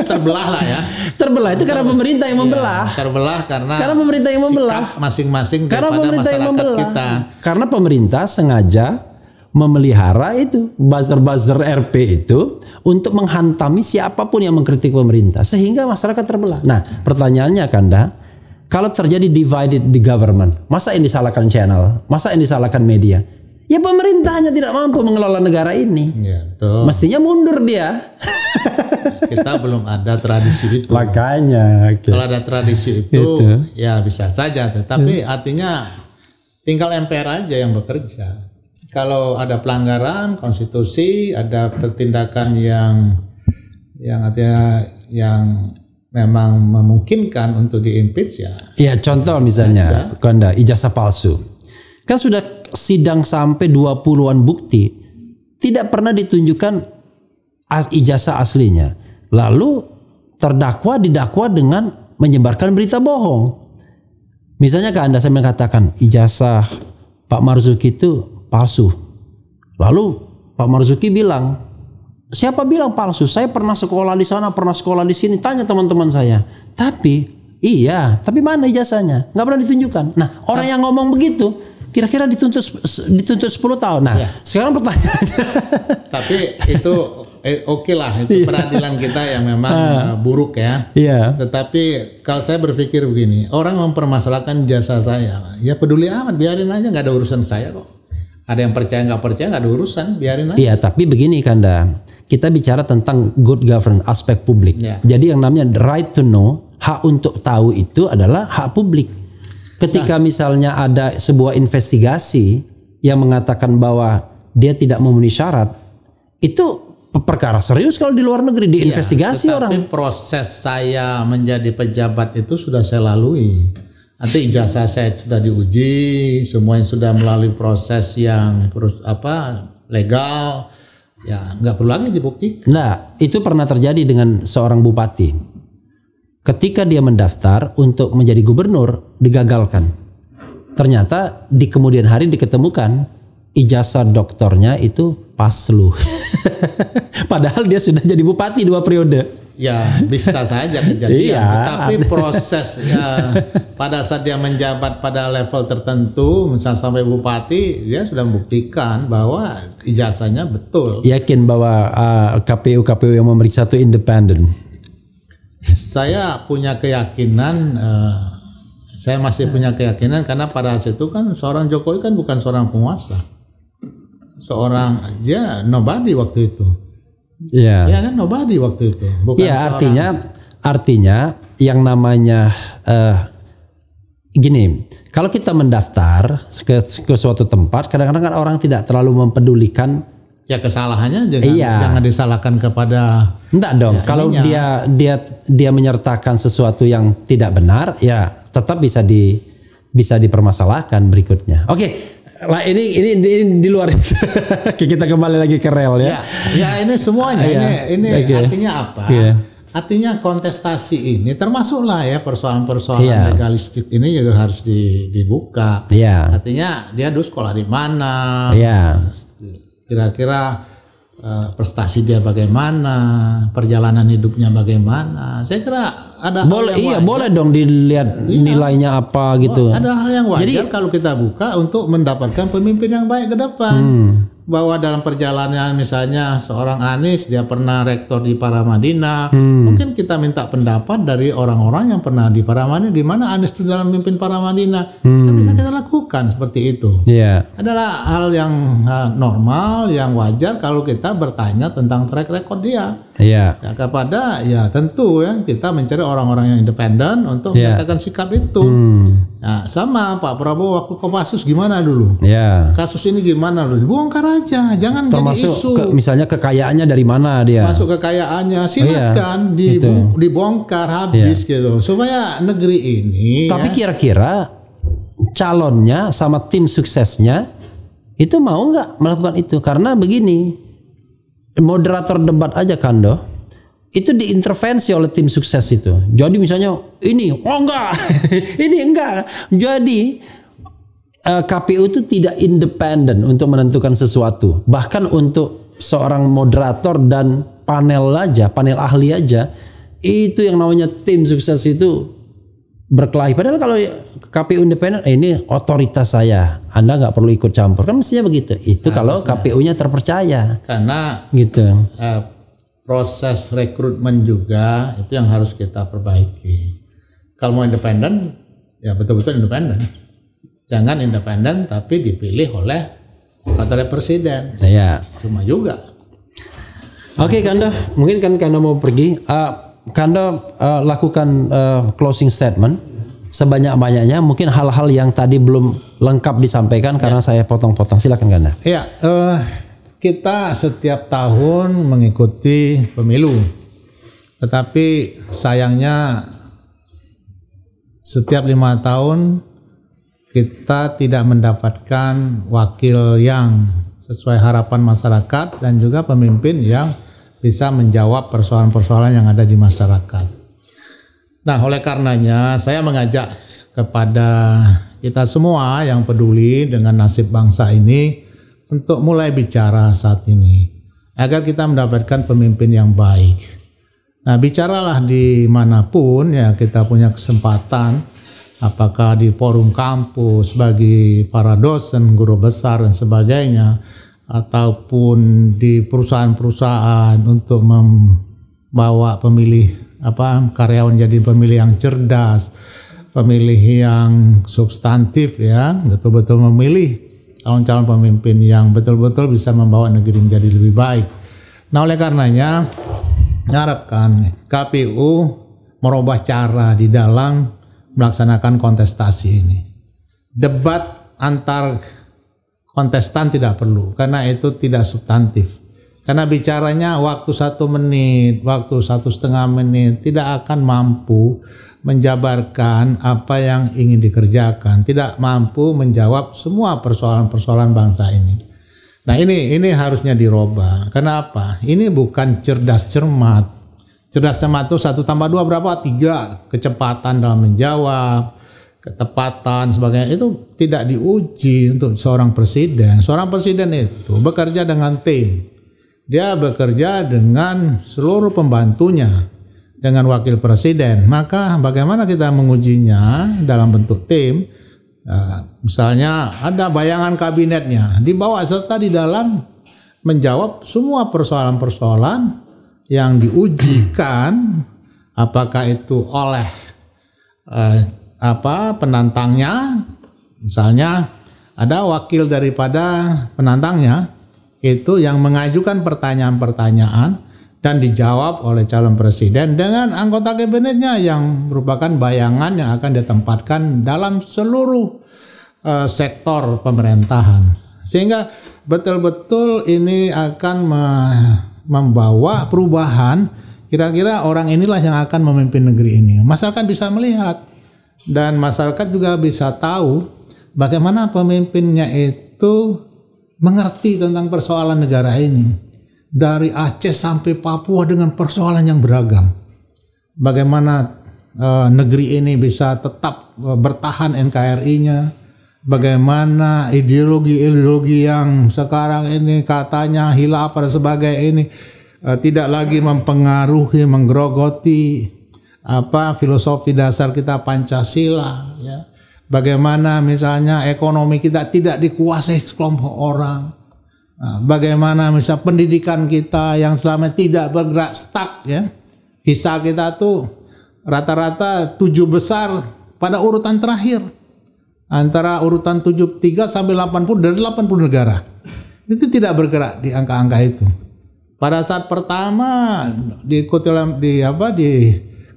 Speaker 2: terbelah lah ya.
Speaker 1: Terbelah itu karena pemerintah yang membelah.
Speaker 2: Terbelah karena
Speaker 1: pemerintah yang membelah.
Speaker 2: sikap masing-masing
Speaker 1: Karena
Speaker 2: daripada
Speaker 1: pemerintah yang
Speaker 2: masyarakat
Speaker 1: membelah.
Speaker 2: kita.
Speaker 1: Karena pemerintah sengaja memelihara itu buzzer-buzzer RP itu untuk menghantami siapapun yang mengkritik pemerintah sehingga masyarakat terbelah. Nah, pertanyaannya Kanda, kalau terjadi divided di government, masa yang disalahkan channel, masa yang disalahkan media? Ya pemerintahnya tidak mampu mengelola negara ini.
Speaker 2: Ya, betul.
Speaker 1: Mestinya mundur dia.
Speaker 2: Kita belum ada tradisi itu.
Speaker 1: Makanya.
Speaker 2: Kalau ada tradisi itu ya bisa saja, tetapi artinya tinggal MPR aja yang bekerja. Kalau ada pelanggaran konstitusi, ada tindakan yang artinya yang memang memungkinkan untuk diimpeach ya.
Speaker 1: Ya contoh misalnya Kanda, ijazah palsu. Kan sudah sidang sampai 20-an bukti, tidak pernah ditunjukkan ijazah aslinya. Lalu terdakwa didakwa dengan menyebarkan berita bohong. Misalnya Kanda, saya mengatakan ijazah Pak Marzuki itu palsu. Lalu Pak Marzuki bilang, siapa bilang palsu? Saya pernah sekolah di sana, pernah sekolah di sini. Tanya teman-teman saya. Tapi mana ijazahnya? Nggak pernah ditunjukkan. Nah, orang yang ngomong begitu, kira-kira dituntut 10 tahun. Nah, sekarang pertanyaannya.
Speaker 2: Tapi itu oke lah, itu peradilan kita yang memang buruk ya.
Speaker 1: Iya.
Speaker 2: Tetapi kalau saya berpikir begini, orang mempermasalahkan jasa saya, ya peduli amat, biarin aja, nggak ada urusan saya kok. Ada yang percaya nggak percaya nggak ada urusan, biarin aja.
Speaker 1: Iya, tapi begini Kanda, kita bicara tentang good governance, aspek publik.
Speaker 2: Ya.
Speaker 1: Jadi yang namanya right to know, hak untuk tahu itu adalah hak publik. Ketika misalnya ada sebuah investigasi yang mengatakan bahwa dia tidak memenuhi syarat, itu perkara serius kalau di luar negeri diinvestigasi orang.
Speaker 2: Tapi proses saya menjadi pejabat itu sudah saya lalui. Nanti ijazah saya sudah diuji, semuanya sudah melalui proses yang legal, ya nggak perlu lagi dibuktikan.
Speaker 1: Nah, itu pernah terjadi dengan seorang bupati. Ketika dia mendaftar untuk menjadi gubernur, digagalkan. Ternyata di kemudian hari diketemukan ijazah doktornya itu paslu. Padahal dia sudah jadi bupati 2 periode.
Speaker 2: Ya bisa saja kejadian, tapi prosesnya pada saat dia menjabat pada level tertentu, misalnya sampai bupati, dia sudah membuktikan bahwa ijazahnya betul.
Speaker 1: Yakin bahwa KPU yang memeriksa itu independen?
Speaker 2: Saya punya keyakinan, saya masih punya keyakinan karena pada saat itu kan seorang Jokowi kan bukan seorang penguasa, dia nobody waktu itu.
Speaker 1: Iya.
Speaker 2: Ya kan nobody waktu itu.
Speaker 1: Iya, artinya yang namanya gini, kalau kita mendaftar ke suatu tempat, kadang-kadang kan orang tidak terlalu mempedulikan.
Speaker 2: Ya kesalahannya jangan disalahkan kepada.
Speaker 1: Enggak dong. Ya, kalau dia menyertakan sesuatu yang tidak benar, ya tetap bisa dipermasalahkan berikutnya. Oke. Lah ini di luar itu. Kita kembali lagi ke rel ya.
Speaker 2: Ya ini semuanya. Ini artinya apa? Artinya kontestasi ini termasuklah ya persoalan-persoalan legalistik ini juga harus dibuka. Artinya dia dulu sekolah di mana? Kira-kira prestasi dia bagaimana, perjalanan hidupnya bagaimana. Saya kira ada
Speaker 1: boleh dong dilihat nilainya apa gitu.
Speaker 2: Ada hal yang wajar kalau kita buka untuk mendapatkan pemimpin yang baik ke depan. Bahwa dalam perjalanan misalnya seorang Anies dia pernah rektor di Paramadina, mungkin kita minta pendapat dari orang-orang yang pernah di Paramadina gimana Anies itu dalam memimpin Paramadina. Kan bisa kita lakukan seperti itu. Adalah hal yang normal, yang wajar kalau kita bertanya tentang track record dia. Ya, tentu ya kita mencari orang-orang yang independen untuk menyatakan sikap itu. Nah, sama Pak Prabowo waktu Kopassus gimana dulu? Kasus ini gimana dulu? Dibongkar aja, jangan
Speaker 1: termasuk
Speaker 2: jadi isu.
Speaker 1: Misalnya kekayaannya dari mana dia?
Speaker 2: Masuk kekayaannya, silakan dibongkar habis gitu, supaya negeri ini.
Speaker 1: Tapi kira-kira calonnya sama tim suksesnya itu mau nggak melakukan itu? Karena begini, moderator debat aja Kando itu diintervensi oleh tim sukses itu. Jadi misalnya ini enggak, ini enggak. Jadi KPU itu tidak independen untuk menentukan sesuatu. Bahkan untuk seorang moderator dan panel ahli aja, itu yang namanya tim sukses itu berkelahi. Padahal kalau KPU independen, ini otoritas saya, Anda nggak perlu ikut campur. Kan mestinya begitu. Itu kalau KPU-nya terpercaya.
Speaker 2: Karena
Speaker 1: gitu.
Speaker 2: Proses rekrutmen juga itu yang harus kita perbaiki. Kalau mau independen, ya betul-betul independen. Jangan independen tapi dipilih oleh presiden. Cuma juga.
Speaker 1: Oke, Kando, mungkin kan Kando mau pergi. Kando lakukan closing statement sebanyak-banyaknya. Mungkin hal-hal yang tadi belum lengkap disampaikan karena saya potong-potong. Silakan Kando.
Speaker 2: Kita setiap tahun mengikuti pemilu, tetapi sayangnya setiap 5 tahun kita tidak mendapatkan wakil yang sesuai harapan masyarakat dan juga pemimpin yang bisa menjawab persoalan-persoalan yang ada di masyarakat. Nah, oleh karenanya saya mengajak kepada kita semua yang peduli dengan nasib bangsa ini untuk mulai bicara saat ini agar kita mendapatkan pemimpin yang baik. Nah, bicaralah dimanapun ya kita punya kesempatan, apakah di forum kampus bagi para dosen, guru besar dan sebagainya, ataupun di perusahaan-perusahaan untuk membawa pemilih karyawan jadi pemilih yang cerdas, pemilih yang substantif ya, betul-betul memilih calon-calon pemimpin yang betul-betul bisa membawa negeri menjadi lebih baik. Nah, oleh karenanya harapkan KPU merubah cara di dalam melaksanakan kontestasi ini. debat antar kontestan tidak perlu karena itu tidak substantif. Karena bicaranya waktu 1 menit, waktu 1,5 menit tidak akan mampu menjabarkan apa yang ingin dikerjakan, tidak mampu menjawab semua persoalan-persoalan bangsa ini. Nah ini harusnya dirubah. Kenapa? Ini bukan cerdas cermat. Cerdas cermat itu 1 tambah 2 berapa? 3. Kecepatan dalam menjawab, ketepatan sebagainya itu tidak diuji untuk seorang presiden. Seorang presiden itu bekerja dengan tim. Dia bekerja dengan seluruh pembantunya, dengan wakil presiden. Maka bagaimana kita mengujinya dalam bentuk tim? Misalnya ada bayangan kabinetnya, dibawa serta di dalam menjawab semua persoalan-persoalan yang diujikan, apakah itu oleh penantangnya. Misalnya ada wakil daripada penantangnya itu yang mengajukan pertanyaan-pertanyaan dan dijawab oleh calon presiden dengan anggota kabinetnya yang merupakan bayangan yang akan ditempatkan dalam seluruh sektor pemerintahan, sehingga betul-betul ini akan membawa perubahan. Kira-kira orang inilah yang akan memimpin negeri ini. Masyarakat bisa melihat dan masyarakat juga bisa tahu bagaimana pemimpinnya itu mengerti tentang persoalan negara ini. Dari Aceh sampai Papua dengan persoalan yang beragam. Bagaimana negeri ini bisa tetap bertahan NKRI-nya. Bagaimana ideologi-ideologi yang sekarang ini katanya khilafah dan sebagainya ini tidak lagi mempengaruhi, menggerogoti filosofi dasar kita Pancasila, ya. Bagaimana misalnya ekonomi kita tidak dikuasai sekelompok orang. Bagaimana misalnya pendidikan kita yang selama tidak bergerak stuck, ya. Visa kita tuh rata-rata 7 besar pada urutan terakhir. Antara urutan 73 sampai 80 dari 80 negara. Itu tidak bergerak di angka-angka itu. Pada saat pertama diikuti di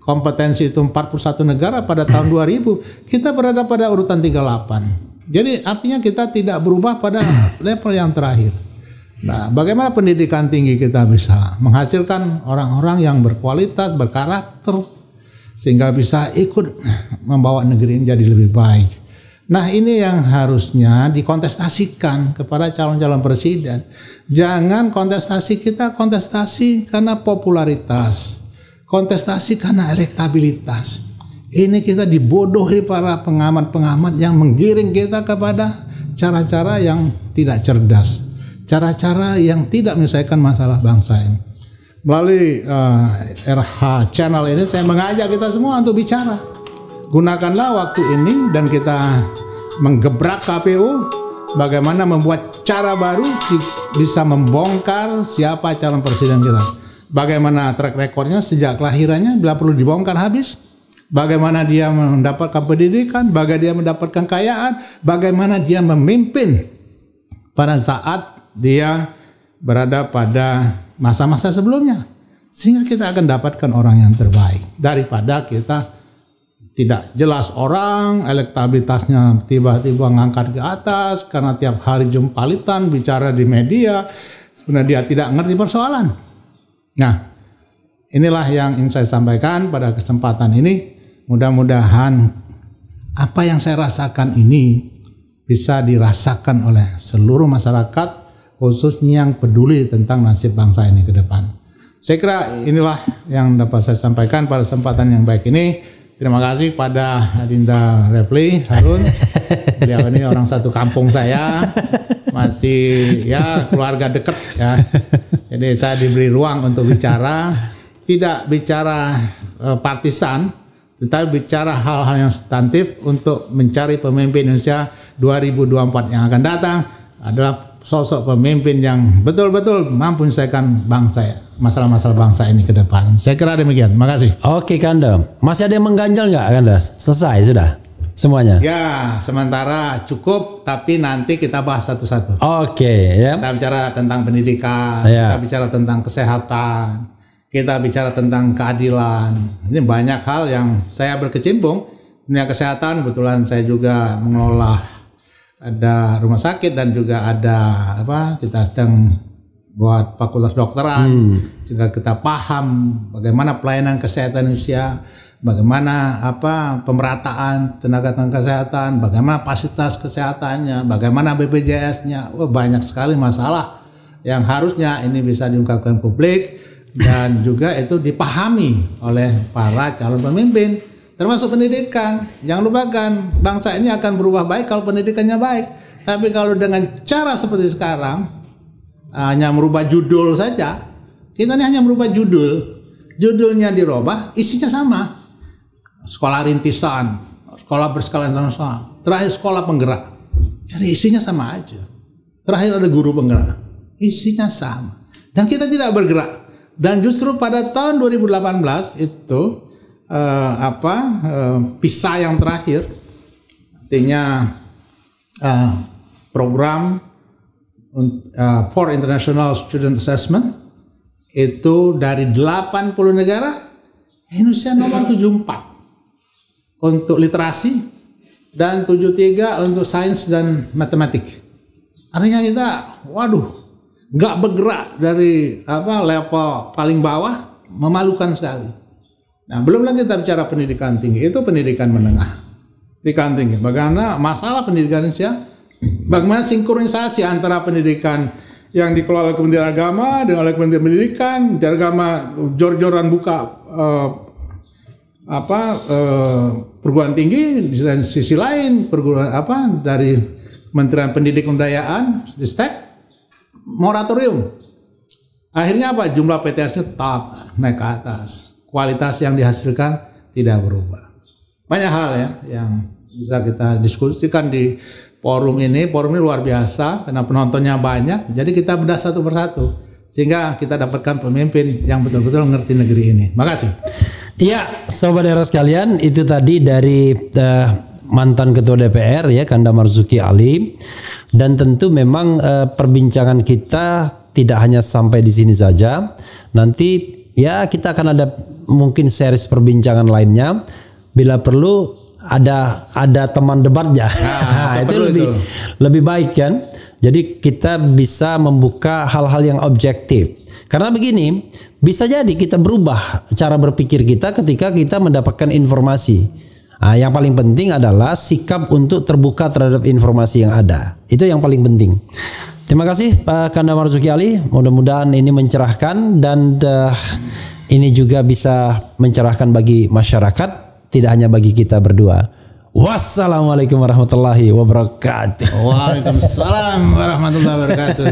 Speaker 2: kompetensi itu 41 negara pada tahun 2000, kita berada pada urutan 38. Jadi artinya kita tidak berubah pada level yang terakhir. Nah, bagaimana pendidikan tinggi kita bisa menghasilkan orang-orang yang berkualitas, berkarakter, sehingga bisa ikut membawa negeri ini jadi lebih baik. Nah, ini yang harusnya dikontestasikan kepada calon-calon presiden. Jangan kontestasi kita kontestasi karena popularitas. Kontestasi karena elektabilitas. Ini kita dibodohi para pengamat-pengamat yang menggiring kita kepada cara-cara yang tidak cerdas, cara-cara yang tidak menyelesaikan masalah bangsa ini. Melalui RH channel ini saya mengajak kita semua untuk bicara. Gunakanlah waktu ini dan kita menggebrak KPU, bagaimana membuat cara baru bisa membongkar siapa calon presiden kita. Bagaimana track recordnya sejak kelahirannya bila perlu dibongkar habis. Bagaimana dia mendapatkan pendidikan, bagaimana dia mendapatkan kekayaan, bagaimana dia memimpin pada saat dia berada pada masa-masa sebelumnya. Sehingga kita akan dapatkan orang yang terbaik. Daripada kita tidak jelas orang, elektabilitasnya tiba-tiba ngangkat ke atas karena tiap hari jumpalitan bicara di media, sebenarnya dia tidak ngerti persoalan. Nah, inilah yang ingin saya sampaikan pada kesempatan ini. Mudah-mudahan apa yang saya rasakan ini bisa dirasakan oleh seluruh masyarakat, khususnya yang peduli tentang nasib bangsa ini ke depan. Saya kira inilah yang dapat saya sampaikan pada kesempatan yang baik ini. Terima kasih pada Adinda Refli Harun. Beliau ini orang satu kampung saya, masih ya keluarga dekat ya. Jadi saya diberi ruang untuk bicara, tidak bicara partisan, tetapi bicara hal-hal yang substantif untuk mencari pemimpin Indonesia 2024 yang akan datang adalah sosok pemimpin yang betul-betul mampu menyelesaikan bangsa, masalah-masalah bangsa ini ke depan. Saya kira demikian. Terima kasih.
Speaker 1: Oke Kanda, masih ada yang mengganjal nggak Kanda? Selesai sudah semuanya?
Speaker 2: Ya, sementara cukup, tapi nanti kita bahas satu-satu.
Speaker 1: Oke, ya.
Speaker 2: Kita bicara tentang pendidikan,
Speaker 1: Ya.
Speaker 2: kita bicara tentang kesehatan, kita bicara tentang keadilan. Ini banyak hal yang saya berkecimpung dunia kesehatan kebetulan saya juga mengelola ada rumah sakit dan juga ada kita sedang buat fakultas dokteran sehingga kita paham bagaimana pelayanan kesehatan Indonesia, bagaimana pemerataan tenaga kesehatan, bagaimana fasilitas kesehatannya, bagaimana BPJS-nya. Banyak sekali masalah yang harusnya ini bisa diungkapkan publik dan juga itu dipahami oleh para calon pemimpin. Termasuk pendidikan. Jangan lupakan bangsa ini akan berubah baik kalau pendidikannya baik. Tapi kalau dengan cara seperti sekarang hanya merubah judul saja, kita ini hanya merubah judulnya dirubah, isinya sama. Sekolah rintisan, sekolah berskala internasional, terakhir sekolah penggerak. Jadi isinya sama aja. Terakhir ada guru penggerak, isinya sama. Dan kita tidak bergerak. Dan justru pada tahun 2018 itu PISA yang terakhir, artinya program for International Student Assessment, itu dari 80 negara Indonesia nomor 74 untuk literasi dan 73 untuk sains dan matematik. Artinya kita nggak bergerak dari level paling bawah, memalukan sekali. Nah, belum lagi kita bicara pendidikan tinggi, itu pendidikan menengah, pendidikan tinggi. Bagaimana masalah pendidikan Indonesia, bagaimana sinkronisasi antara pendidikan yang dikelola oleh Kementerian Agama dengan oleh Kementerian Pendidikan, Kementerian Agama jor-joran buka perguruan tinggi, di sisi lain perguruan dari Kementerian Pendidikan Kebudayaan, Ristek, moratorium. Akhirnya jumlah PTS-nya tetap naik ke atas. Kualitas yang dihasilkan tidak berubah. Banyak hal ya yang bisa kita diskusikan di forum ini. Forum ini luar biasa karena penontonnya banyak. Jadi kita bedah satu persatu sehingga kita dapatkan pemimpin yang betul-betul mengerti negeri ini. Makasih.
Speaker 1: Iya, sobat era sekalian, itu tadi dari mantan ketua DPR ya, Kanda Marzuki Ali. Dan tentu memang perbincangan kita tidak hanya sampai di sini saja. Nanti ya kita akan ada mungkin series perbincangan lainnya. Bila perlu ada teman debatnya. Itu lebih baik kan. Jadi kita bisa membuka hal-hal yang objektif. Karena begini, bisa jadi kita berubah cara berpikir kita ketika kita mendapatkan informasi. Yang paling penting adalah sikap untuk terbuka terhadap informasi yang ada. Itu yang paling penting. Terima kasih Pak Kanda Marzuki Ali. Mudah-mudahan ini mencerahkan dan ini juga bisa mencerahkan bagi masyarakat, tidak hanya bagi kita berdua. Wassalamualaikum warahmatullahi wabarakatuh.
Speaker 2: Waalaikumsalam warahmatullahi wabarakatuh.